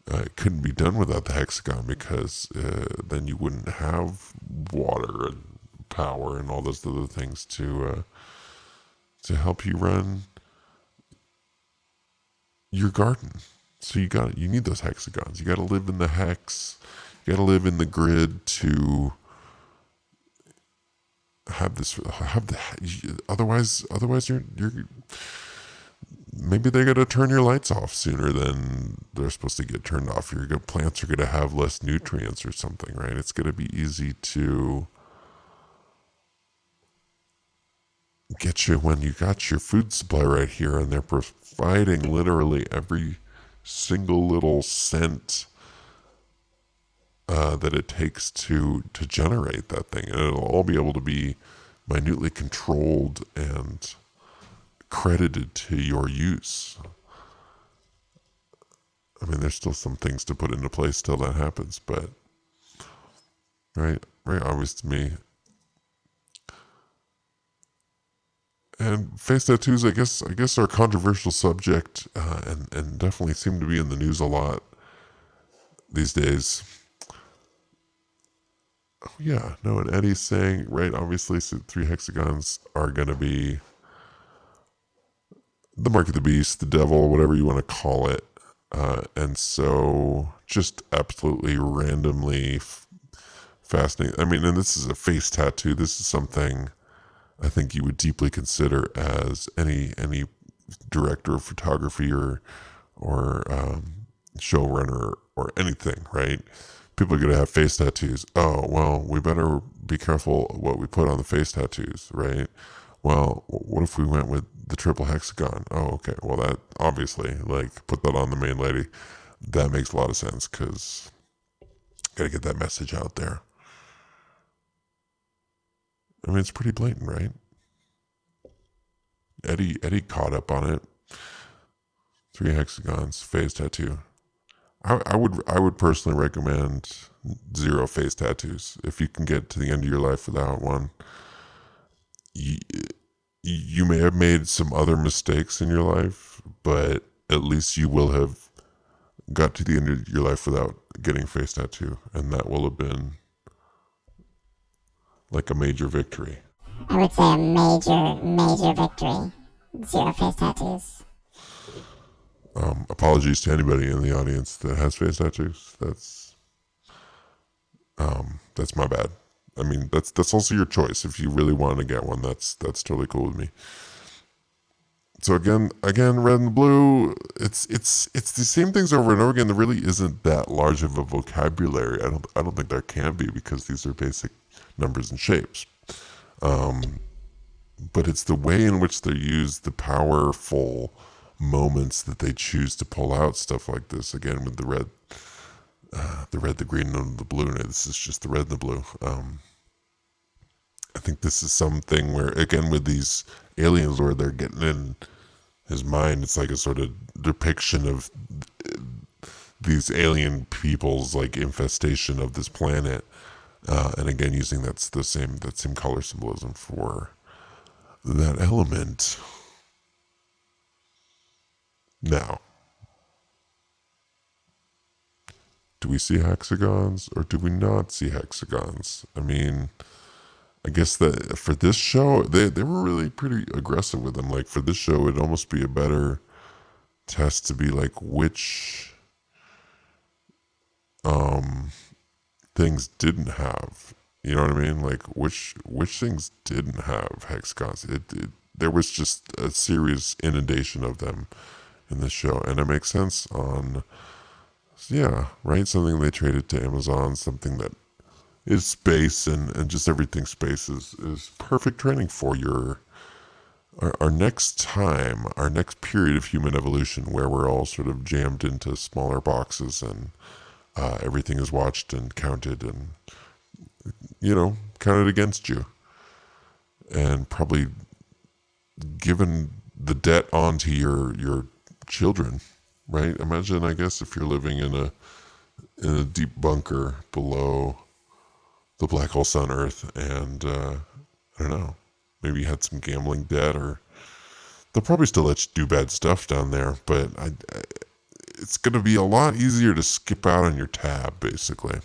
It couldn't be done without the hexagon because then you wouldn't have water and power and all those other things to help you run your garden. So you need those hexagons. You got to live in the hex. You got to live in the grid to have otherwise you're maybe they got to turn your lights off sooner than they're supposed to get turned off. Your plants are going to have less nutrients or something, right? It's going to be easy to get you when you got your food supply right here, and they're providing literally every single little cent that it takes to generate that thing, and it'll all be able to be minutely controlled and credited to your use. I mean, there's still some things to put into place till that happens, but right, very obvious to me. And face tattoos, I guess, are a controversial subject, and definitely seem to be in the news a lot these days. Oh yeah, no, and Eddie's saying, right, obviously, so 3 hexagons are going to be the mark of the beast, the devil, whatever you want to call it. And so just absolutely randomly fascinating. I mean, and this is a face tattoo. This is something I think you would deeply consider as any director of photography or showrunner or anything, right? People are going to have face tattoos. Oh, well, we better be careful what we put on the face tattoos, right? Well, what if we went with the triple hexagon? Oh, okay. Well, that obviously, like, put that on the main lady. That makes a lot of sense because got to get that message out there. I mean, it's pretty blatant, right? Eddie caught up on it. 3 hexagons, face tattoo. I would personally recommend 0 face tattoos. If you can get to the end of your life without one, you, you may have made some other mistakes in your life, but at least you will have got to the end of your life without getting face tattoo, and that will have been like a major victory. I would say a major victory. 0 face tattoos. Apologies to anybody in the audience that has face tattoos. That's my bad. I mean, that's also your choice. If you really want to get one, that's totally cool with me. So again, red and blue. It's the same things over and over again. There really isn't that large of a vocabulary. I don't think there can be because these are basic numbers and shapes. But it's the way in which they're used, the powerful moments that they choose to pull out stuff like this. Again, with the red, the green, and the blue. No, this is just the red and the blue. I think this is something where, again, with these aliens, where they're getting in his mind, it's like a sort of depiction of these alien people's like infestation of this planet, and again, using that same color symbolism for that element. Now, do we see hexagons or do we not see hexagons? I mean, I guess that for this show, they were really pretty aggressive with them. Like for this show, it'd almost be a better test to be like which things didn't have. You know what I mean? Like which things didn't have hexagons. There was just a serious inundation of them in this show, and it makes sense on yeah, right. Something they traded to Amazon, something that is space and just everything space is perfect training for our next time, our next period of human evolution where we're all sort of jammed into smaller boxes and everything is watched and counted and, counted against you. And probably given the debt onto your children, right? Imagine, I guess, if you're living in a deep bunker below the black hole sun Earth, and I don't know, maybe you had some gambling debt, or they'll probably still let you do bad stuff down there, but it's going to be a lot easier to skip out on your tab, basically.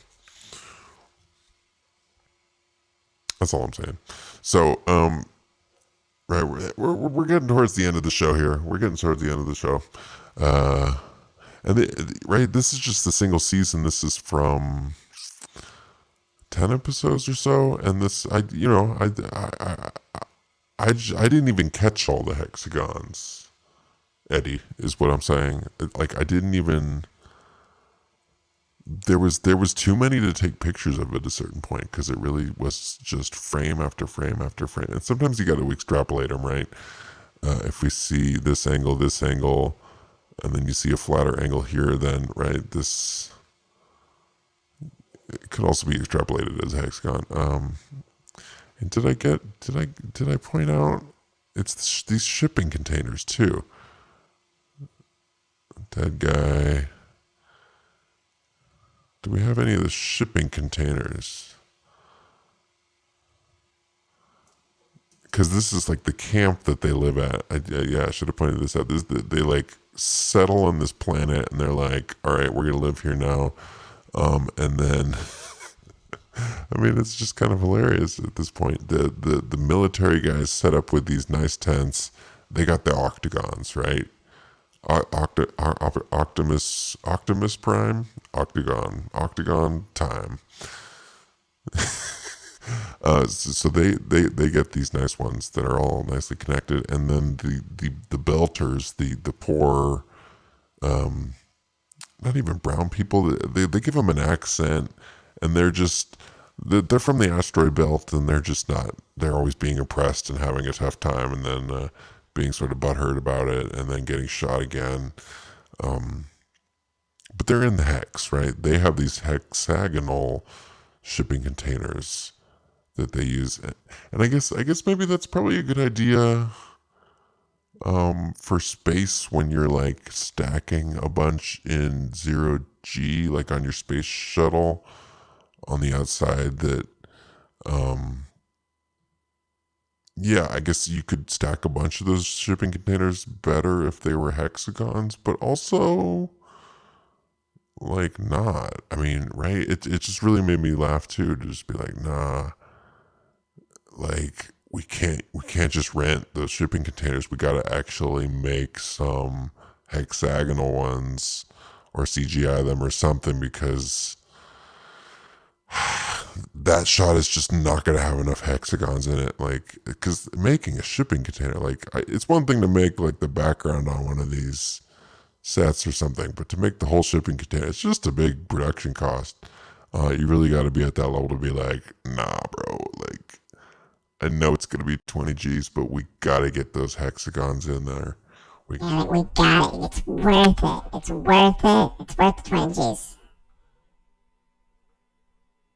That's all I'm saying. So, right, we're getting towards the end of the show here. We're getting towards the end of the show, right, this is just a single season. This is from 10 episodes or so, and this, I didn't even catch all the hexagons, Eddie, is what I'm saying. Like, I didn't even, there was too many to take pictures of at a certain point, because it really was just frame after frame after frame. And sometimes you got to extrapolate them, right? If we see this angle, and then you see a flatter angle here, then, right, this, it could also be extrapolated as a hexagon. And did I point out it's these shipping containers too? Dead guy. Do we have any of the shipping containers? Because this is like the camp that they live at. I should have pointed this out. They like settle on this planet, and they're like, all right, we're gonna live here now. And then, I mean, it's just kind of hilarious at this point. The military guys set up with these nice tents. They got the octagons, right? Optimus Prime, octagon time. So they get these nice ones that are all nicely connected, and then the belters, the poor, not even brown people, they give them an accent, and they're from the asteroid belt, and they're always being oppressed and having a tough time, and then being sort of butthurt about it, and then getting shot again. But they're in the hex, right? They have these hexagonal shipping containers that they use, and I guess maybe that's probably a good idea for space when you're like stacking a bunch in 0G, like on your space shuttle on the outside. That yeah, I guess you could stack a bunch of those shipping containers better if they were hexagons, but also like not. I mean, right? It just really made me laugh too, to just be like, nah, like we can't just rent those shipping containers. We got to actually make some hexagonal ones or CGI them or something, because that shot is just not going to have enough hexagons in it. Like, because making a shipping container, like, it's one thing to make like the background on one of these sets or something, but to make the whole shipping container, it's just a big production cost. You really got to be at that level to be like, nah, bro, like, I know it's going to be 20 G's, but we got to get those hexagons in there. We got it. It's worth it. It's worth it. It's worth the 20 G's.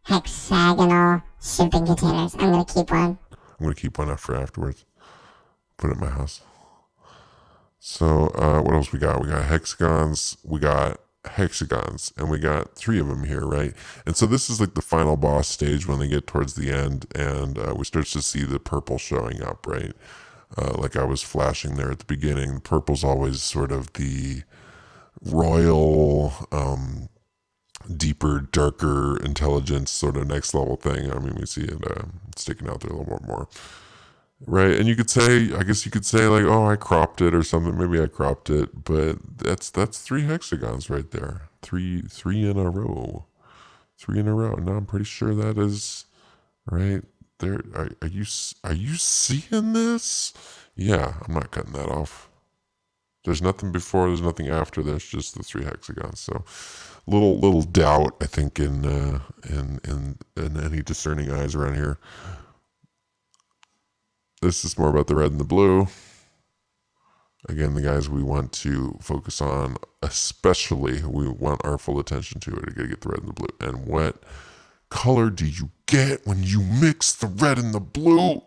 Hexagonal shipping containers. I'm going to keep one. I'm going to keep one for afterwards. Put it in my house. So, what else we got? We got hexagons, and we got 3 of them here, right? And so this is like the final boss stage when they get towards the end, and we start to see the purple showing up, right? Like I was flashing there at the beginning. Purple's always sort of the royal deeper, darker intelligence sort of next level thing. I mean, we see it sticking out there a little more. Right, and you could say, I guess you could say like, oh, I cropped it or something. Maybe I cropped it, but that's three hexagons right there, three in a row, three in a row. No, I'm pretty sure that is right there. Are you seeing this? Yeah, I'm not cutting that off. There's nothing before. There's nothing after. There's just the three hexagons. So, little doubt, I think, in any discerning eyes around here. This is more about the red and the blue. Again, the guys we want to focus on, especially, we want our full attention to it. We gotta get the red and the blue. And what color do you get when you mix the red and the blue?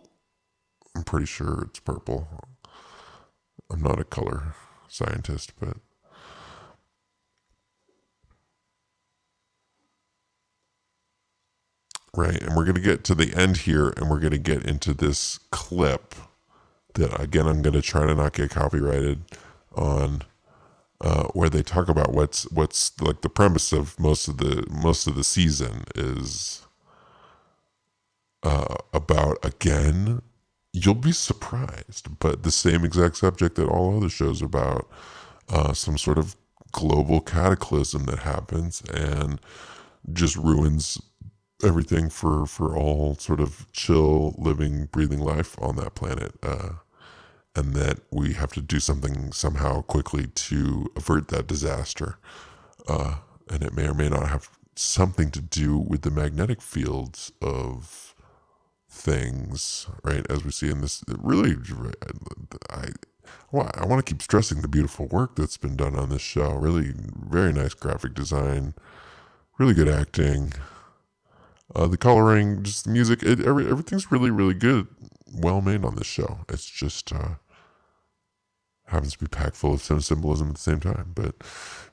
I'm pretty sure it's purple. I'm not a color scientist, but right. And we're gonna get to the end here, and we're gonna get into this clip that again I'm gonna try to not get copyrighted on. Where they talk about what's like the premise of most of the season is about, again, you'll be surprised, but the same exact subject that all other shows are about, some sort of global cataclysm that happens and just ruins everything for all sort of chill, living, breathing life on that planet. And that we have to do something somehow quickly to avert that disaster. And it may or may not have something to do with the magnetic fields of things, right? As we see in this, it really, I want to keep stressing the beautiful work that's been done on this show. Really, very nice graphic design, really good acting, the coloring, just the music. Everything's really, really good, well made on this show. It's just happens to be packed full of some symbolism at the same time. But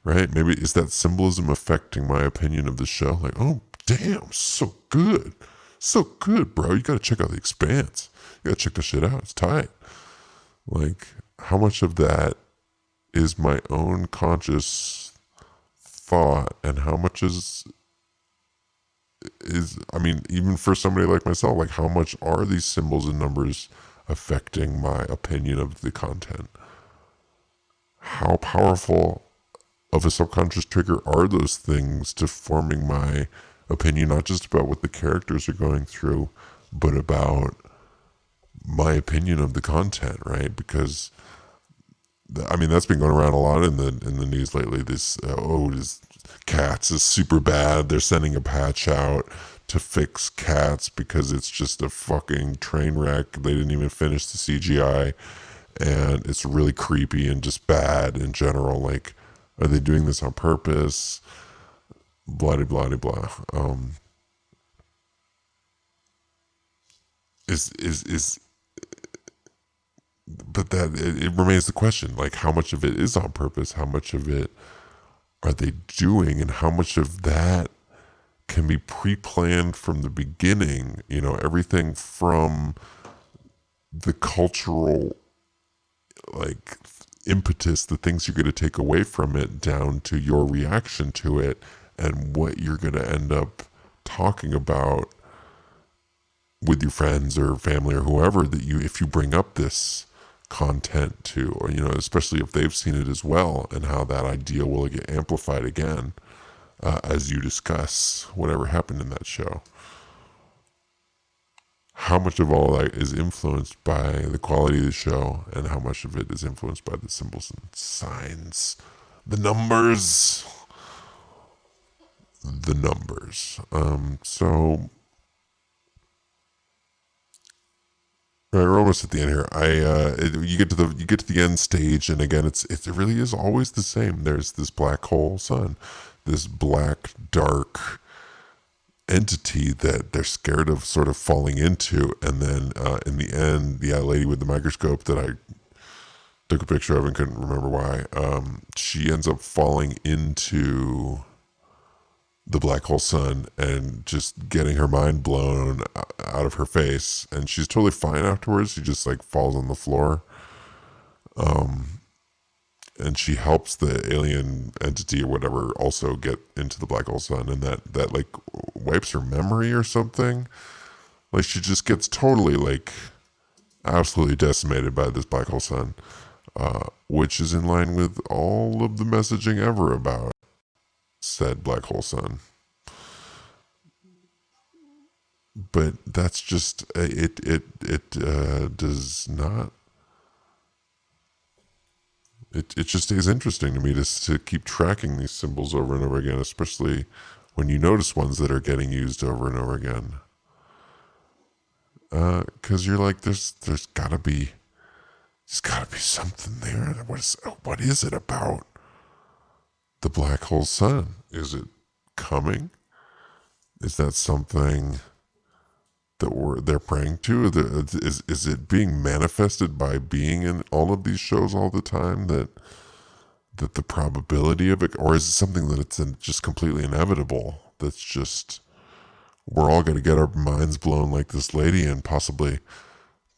right, maybe is that symbolism affecting my opinion of the show? Like, oh damn, so good, bro. You gotta check out the Expanse. You gotta check this shit out. It's tight. Like, how much of that is my own conscious thought, and how much is I mean, even for somebody like myself, like how much are these symbols and numbers affecting my opinion of the content? How powerful of a subconscious trigger are those things to forming my opinion, not just about what the characters are going through, but about my opinion of the content, right? Because I mean, that's been going around a lot in the news lately. This Cats is super bad. They're sending a patch out to fix Cats because it's just a fucking train wreck. They didn't even finish the CGI, and it's really creepy and just bad in general. Like, are they doing this on purpose? Blah blah blah. Is but that it remains the question, like how much of it is on purpose, how much of it are they doing, and how much of that can be pre-planned from the beginning. You know, everything from the cultural like impetus, the things you're going to take away from it, down to your reaction to it and what you're going to end up talking about with your friends or family or whoever, that you, if you bring up this content to, or, you know, especially if they've seen it as well, and how that idea will get amplified again as you discuss whatever happened in that show. How much of all that is influenced by the quality of the show, and how much of it is influenced by the symbols and signs, the numbers, so right, we're almost at the end here. You get to the end stage, and again, it really is always the same. There's this black hole sun, this black dark entity that they're scared of sort of falling into, and then in the end, the lady with the microscope that I took a picture of and couldn't remember why, she ends up falling into the black hole sun and just getting her mind blown out of her face, and she's totally fine afterwards. She just like falls on the floor, and she helps the alien entity or whatever also get into the black hole sun, and that like wipes her memory or something. Like she just gets totally like absolutely decimated by this black hole sun, which is in line with all of the messaging ever about said black hole sun. But that's just it does not. It just is interesting to me to keep tracking these symbols over and over again, especially when you notice ones that are getting used over and over again. Because you're like, there's gotta be something there. What is it about the black hole sun? Is it coming? Is that something that they're praying to? Is it being manifested by being in all of these shows all the time? That the probability of it, or is it something that it's just completely inevitable? That's just we're all going to get our minds blown like this lady and possibly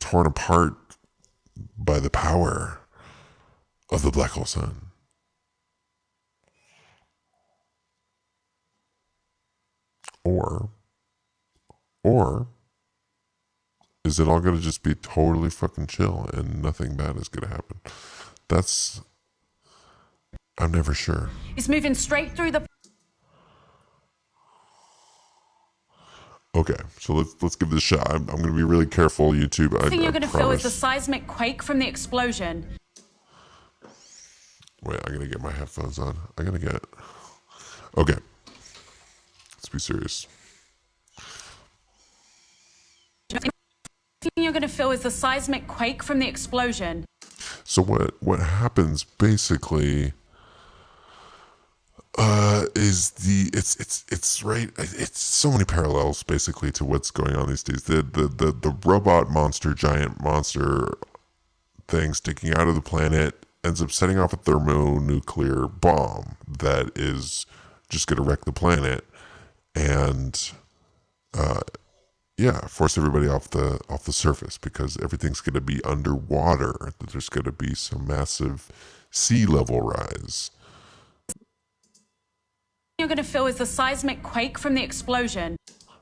torn apart by the power of the black hole sun. Or is it all going to just be totally fucking chill and nothing bad is going to happen? I'm never sure. It's moving straight through the... Okay, so let's give this a shot. I'm going to be really careful, YouTube. The thing you're going to feel is promise. the seismic quake from the explosion. Wait, I'm going to get my headphones on. Okay. Let's be serious. The thing you're going to feel is the seismic quake from the explosion. So what happens basically is it's right. It's so many parallels basically to what's going on these days. The robot monster, giant monster thing sticking out of the planet ends up setting off a thermonuclear bomb that is just going to wreck the planet and force everybody off the surface because everything's going to be underwater. There's going to be some massive sea level rise. You're going to feel is the seismic quake from the explosion.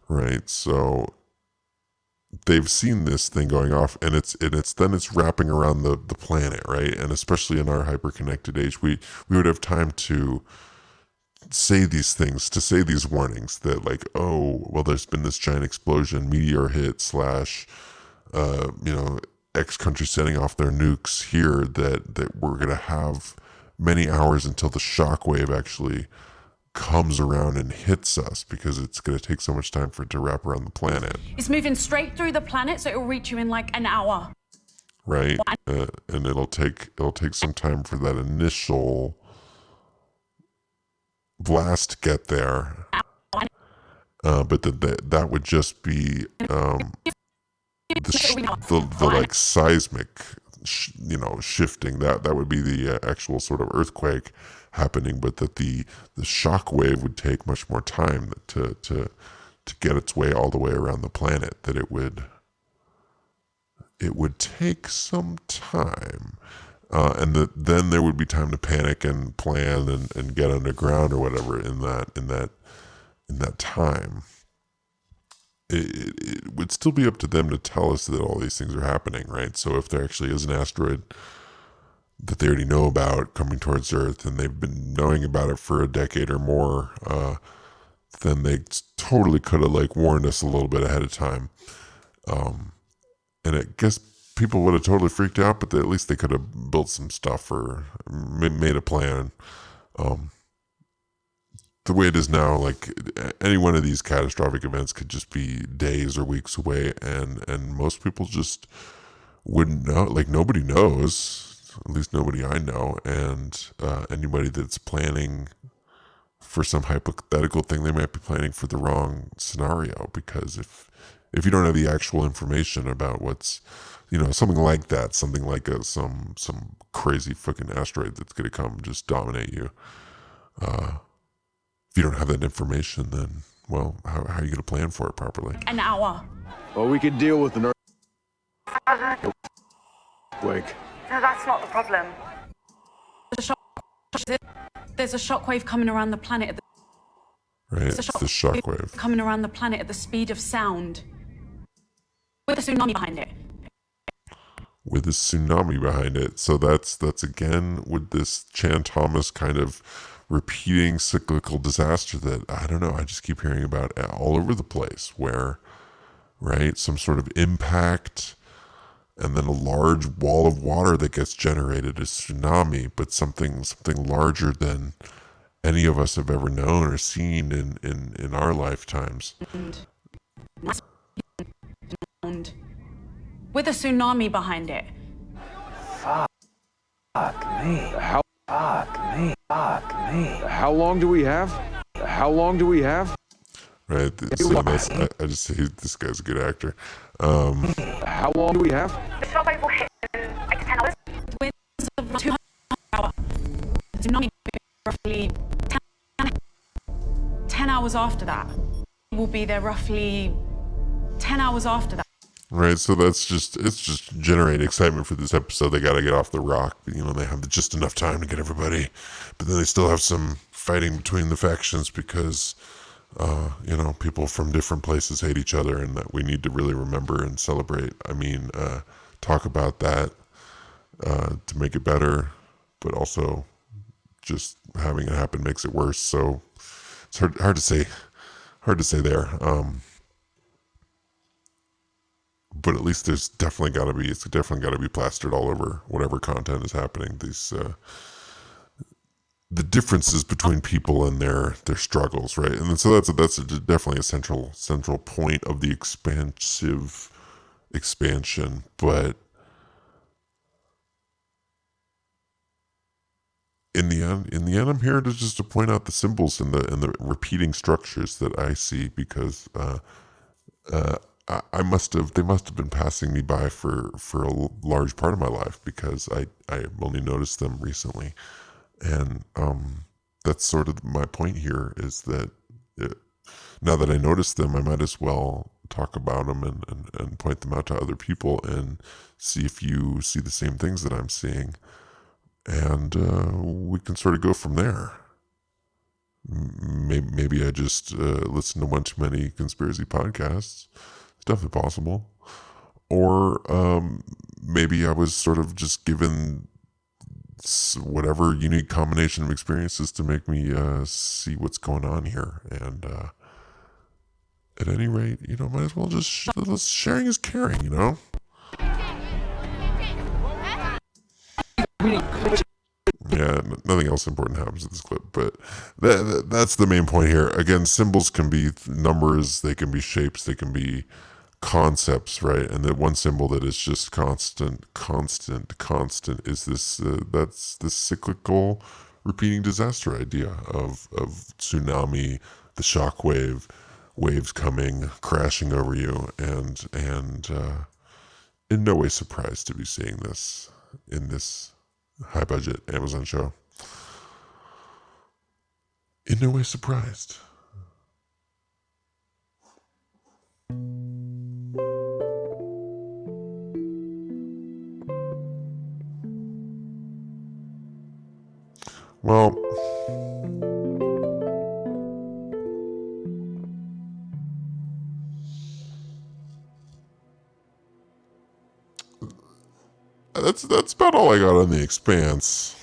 Right. So they've seen this thing going off, and it's wrapping around the planet, right? And especially in our hyper-connected age, we would have time to say these things, to say these warnings that like, oh, well, there's been this giant explosion, meteor hit / X country setting off their nukes here that we're gonna have many hours until the shock wave actually comes around and hits us because it's going to take so much time for it to wrap around the planet. It's moving straight through the planet, so it'll reach you in like an hour. Right, and it'll take some time for that initial blast to get there. But that would just be the like seismic, shifting. That would be the actual sort of earthquake happening, but that the shock wave would take much more time to get its way all the way around the planet. That it would take some time, and then there would be time to panic and plan and get underground or whatever in that time. It would still be up to them to tell us that all these things are happening, right? So if there actually is an asteroid that they already know about coming towards Earth, and they've been knowing about it for a decade or more, then they totally could have like warned us a little bit ahead of time. And I guess people would have totally freaked out, but at least they could have built some stuff or made a plan. The way it is now, like any one of these catastrophic events could just be days or weeks away, and most people just wouldn't know. Like nobody knows. At least nobody I know, and anybody that's planning for some hypothetical thing, they might be planning for the wrong scenario, because if you don't have the actual information about what's, something like that, something like some crazy fucking asteroid that's going to come just dominate you, if you don't have that information, then, well, how are you going to plan for it properly? An hour. Well, we could deal with an earthquake. No, that's not the problem. The shock There's a shockwave coming around the planet. Right, it's the shockwave. Coming around the planet at the speed of sound. With a tsunami behind it. With a tsunami behind it. So that's again with this Chan Thomas kind of repeating cyclical disaster that, I don't know, I just keep hearing about all over the place, where, right, some sort of impact and then a large wall of water that gets generated, a tsunami, but something larger than any of us have ever known or seen in our lifetimes. And with a tsunami behind it. Fuck me. How long do we have? Right. So I just say this guy's a good actor. How long do we have? The shockwave will hit in like 10 hours. Winds of 200 hours. The tsunami roughly 10 hours after that. Will be there roughly 10 hours after that. Right, so it's just generate excitement for this episode. They got to get off the rock. You know, they have just enough time to get everybody, but then they still have some fighting between the factions because, you know, people from different places hate each other, and that we need to really remember and celebrate. I mean, talk about that to make it better, but also just having it happen makes it worse. So it's hard to say there. But at least it's definitely got to be plastered all over whatever content is happening. These the differences between people and their struggles, right? And so that's definitely a central point of the expansive expansion. But in the end, I'm here to point out the symbols and the repeating structures that I see, because they must have been passing me by for a large part of my life, because I only noticed them recently. And that's sort of my point here, is that now that I noticed them, I might as well talk about them and point them out to other people and see if you see the same things that I'm seeing. And we can sort of go from there. Maybe I just listen to one too many conspiracy podcasts. It's definitely possible. Or maybe I was sort of just given whatever unique combination of experiences to make me see what's going on here. And at any rate, you know, might as well just sharing is caring, you know? Yeah, nothing else important happens in this clip, but that's the main point here. Again, symbols can be numbers, they can be shapes, they can be concepts, right? And the one symbol that is just constant is this that's this cyclical repeating disaster idea of tsunami, the shock wave, waves coming crashing over you, and in no way surprised to be seeing this in this high budget Amazon show. In no way surprised. Well, that's about all I got on the Expanse.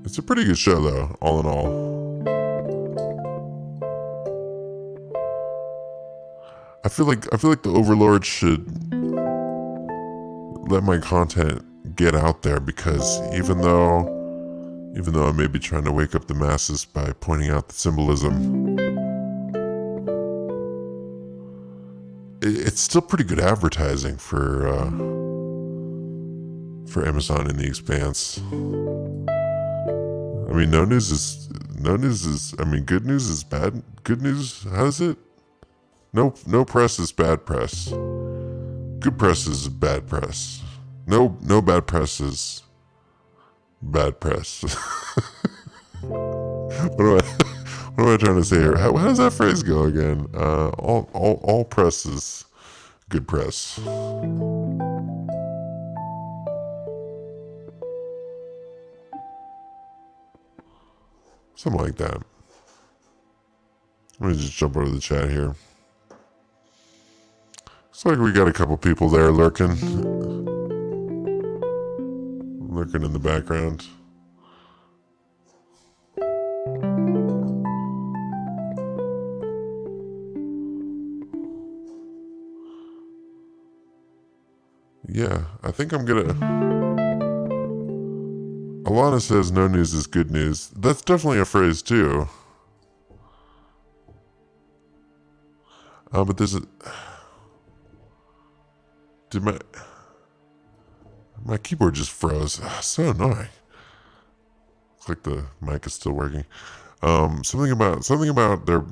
It's a pretty good show, though, all in all. I feel like the Overlord should let my content get out there, because even though I may be trying to wake up the masses by pointing out the symbolism, it's still pretty good advertising for Amazon in the Expanse. I mean, good news is bad. Good news, how is it? No press is bad press. Good press is bad press. No bad press is bad press. What What am I trying to say here? How does that phrase go again? All press is good press. Something like that. Let me just jump over the chat here. Looks like we got a couple people there lurking in the background. Yeah, I think I'm gonna... Alana says no news is good news. That's definitely a phrase too. But there's a... Did my keyboard just froze? So annoying. Looks like the mic is still working. Something about their,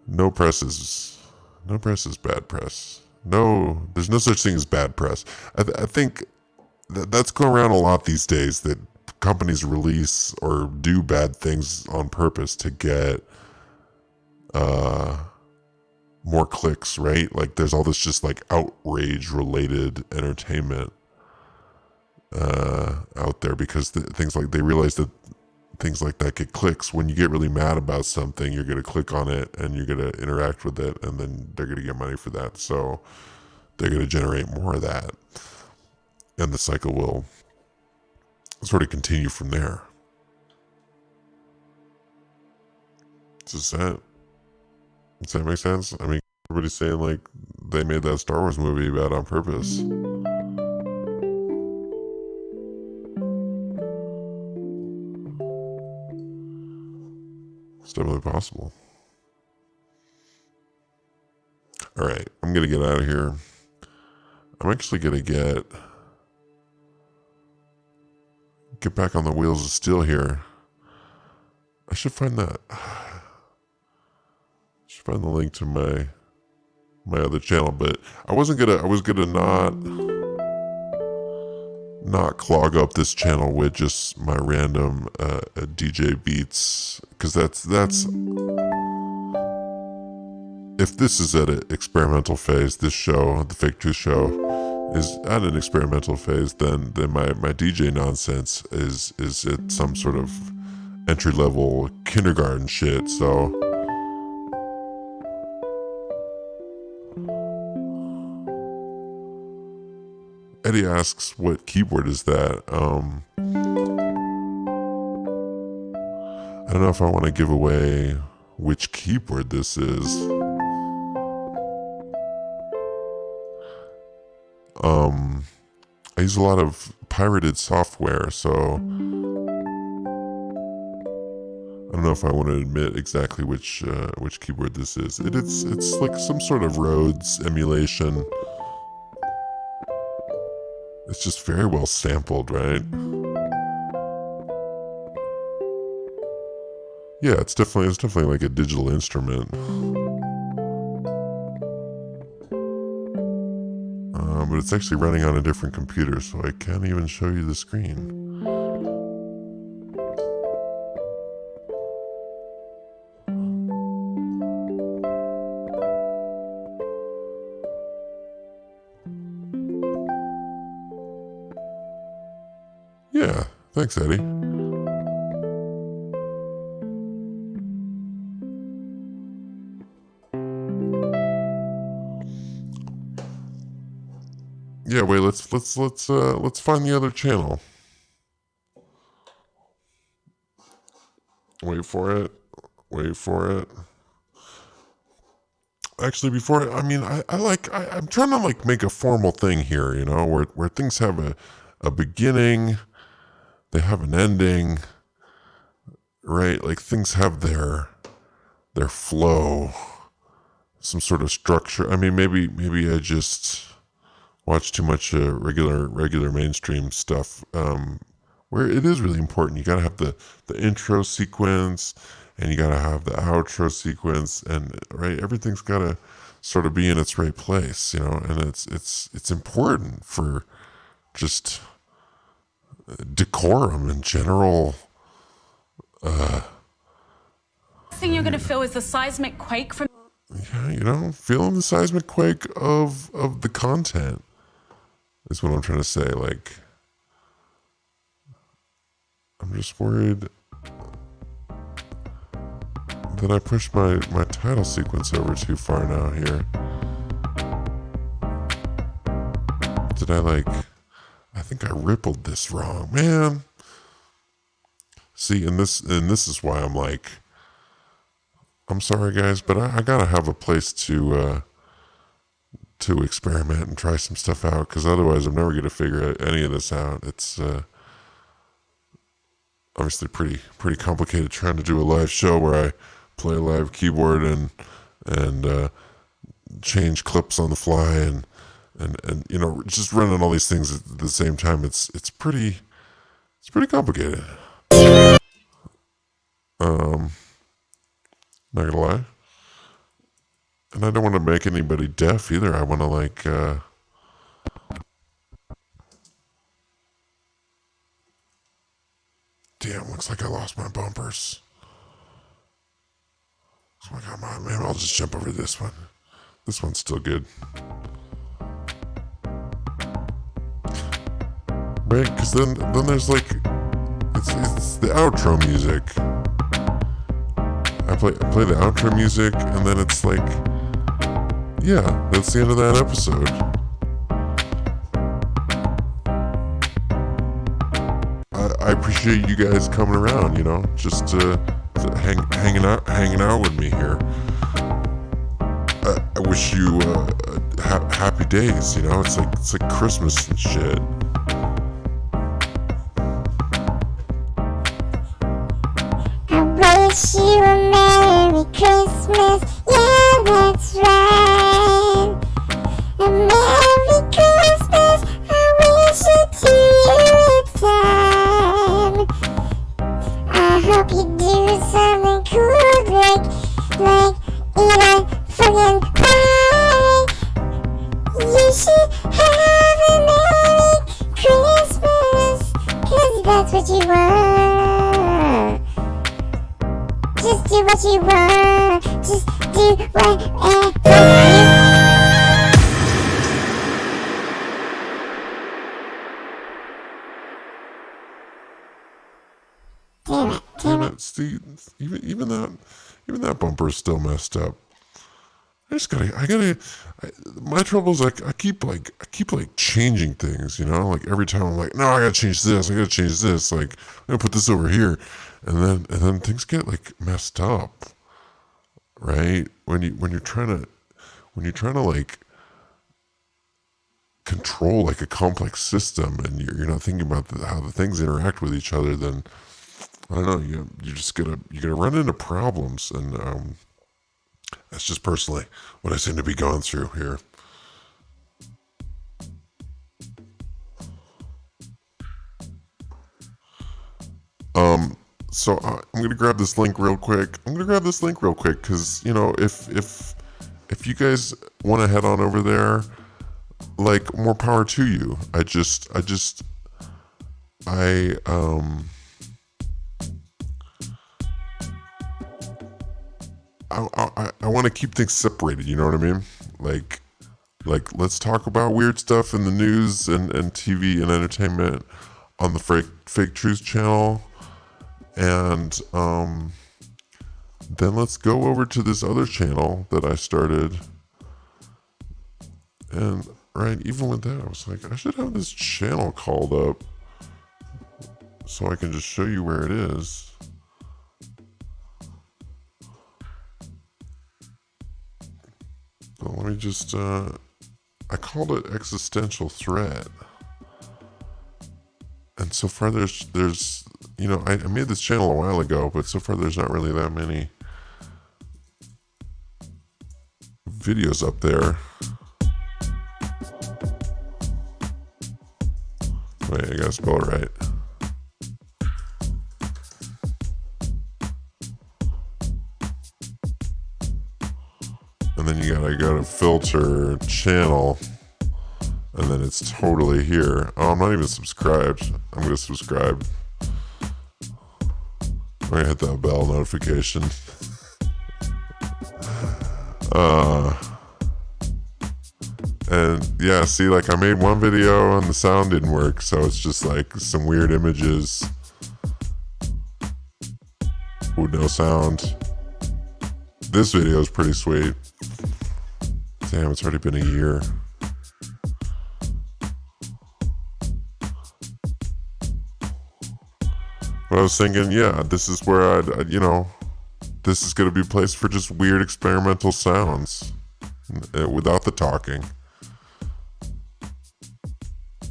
no press is bad press. No, there's no such thing as bad press. I think that's going around a lot these days, that companies release or do bad things on purpose to get more clicks, right? Like there's all this just like outrage related entertainment out there because things like they realize that things like that get clicks. When you get really mad about something, you're going to click on it and you're going to interact with it, and then they're going to get money for that. So they're going to generate more of that, and the cycle will sort of continue from there. Does that make sense? I mean, everybody's saying like they made that Star Wars movie bad on purpose. It's definitely possible. All right, I'm going to get out of here. I'm actually going to get back on the wheels of steel here. I should find that. Find the link to my other channel, but I was gonna not clog up this channel with just my random DJ beats, because that's if this is at an experimental phase, this show, the Fake Truth Show, is at an experimental phase, then my DJ nonsense is at some sort of entry level kindergarten shit. So Eddie asks, what keyboard is that? I don't know if I want to give away which keyboard this is. I use a lot of pirated software, so I don't know if I want to admit exactly which keyboard this is. It's like some sort of Rhodes emulation. It's just very well sampled, right? Yeah, it's definitely like a digital instrument. But it's actually running on a different computer, so I can't even show you the screen. Yeah, thanks, Eddie. Yeah, wait, let's find the other channel. Wait for it. Actually, before, I mean, I'm trying to like make a formal thing here, you know, where things have a beginning, they have an ending, right? Like things have their flow, some sort of structure. I mean, maybe I just watch too much regular mainstream stuff, where it is really important. You gotta have the intro sequence, and you gotta have the outro sequence, and right, everything's gotta sort of be in its right place, you know. And it's important for just decorum and general thing you're gonna feel is the seismic quake from Yeah, you know, feeling the seismic quake of the content is what I'm trying to say. Like, I'm just worried that I pushed my title sequence over too far now here. Did I think I rippled this wrong, man. See, and this is why I'm like, I'm sorry guys, but I gotta have a place to experiment and try some stuff out, because otherwise I'm never gonna figure any of this out. It's obviously pretty complicated trying to do a live show where I play a live keyboard and change clips on the fly and you know, just running all these things at the same time. It's pretty complicated. Not gonna lie. And I don't want to make anybody deaf either. I want to like damn, looks like I lost my bumpers. Oh my god, maybe I'll just jump over this one. This one's still good. Right, because then there's like it's the outro music. I play the outro music, and then it's like, yeah, that's the end of that episode. I appreciate you guys coming around, you know, just hanging out with me here. I wish you happy days, you know. It's like Christmas and shit. Wish you a Merry Christmas, yeah, that's right. A Merry Christmas, I wish it to you in time. I hope you do something cool, like eat a fucking pie. You should have a Merry Christmas, 'cause that's what you want. Just do what you want. Just do whatever you Damn it, Steve. Even that bumper is still messed up. My trouble is like I keep changing things, you know. Like every time I'm like, no, I gotta change this. Like I'm gonna put this over here, and then things get like messed up, right? When you're trying to like control like a complex system, and you're not thinking about how the things interact with each other, then I don't know. You're gonna run into problems, and that's just personally what I seem to be going through here. So I'm gonna grab this link real quick. Because you know, if you guys want to head on over there, like, more power to you. I want to keep things separated, you know what I mean? Like let's talk about weird stuff in the news and TV and entertainment on the Fake Truth channel, and then let's go over to this other channel that I started, and right, even with that, I was like, I should have this channel called up so I can just show you where it is. So let me just, I called it Existential Threat. And so far there's, you know, I made this channel a while ago, but so far there's not really that many videos up there. Wait, I gotta spell it right. And then you gotta go to filter channel, and then it's totally here. Oh, I'm not even subscribed. I'm gonna subscribe. I'm gonna hit that bell notification. And yeah, see, like I made one video and the sound didn't work, so it's just like some weird images with no sound. This video is pretty sweet. Damn, it's already been a year. But I was thinking, yeah, this is where I'd you know, this is going to be a place for just weird experimental sounds without the talking.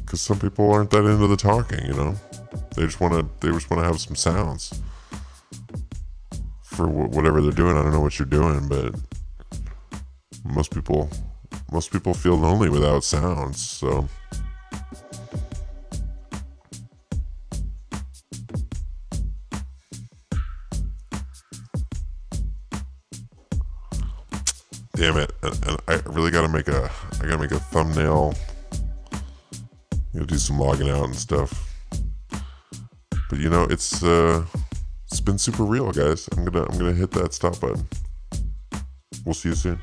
Because some people aren't that into the talking, you know. They just want to have some sounds for whatever they're doing. I don't know what you're doing, but most people feel lonely without sounds. So damn it, and I really gotta make a thumbnail. Gotta do some logging out and stuff. But you know, it's been super real, guys. I'm gonna hit that stop button. We'll see you soon.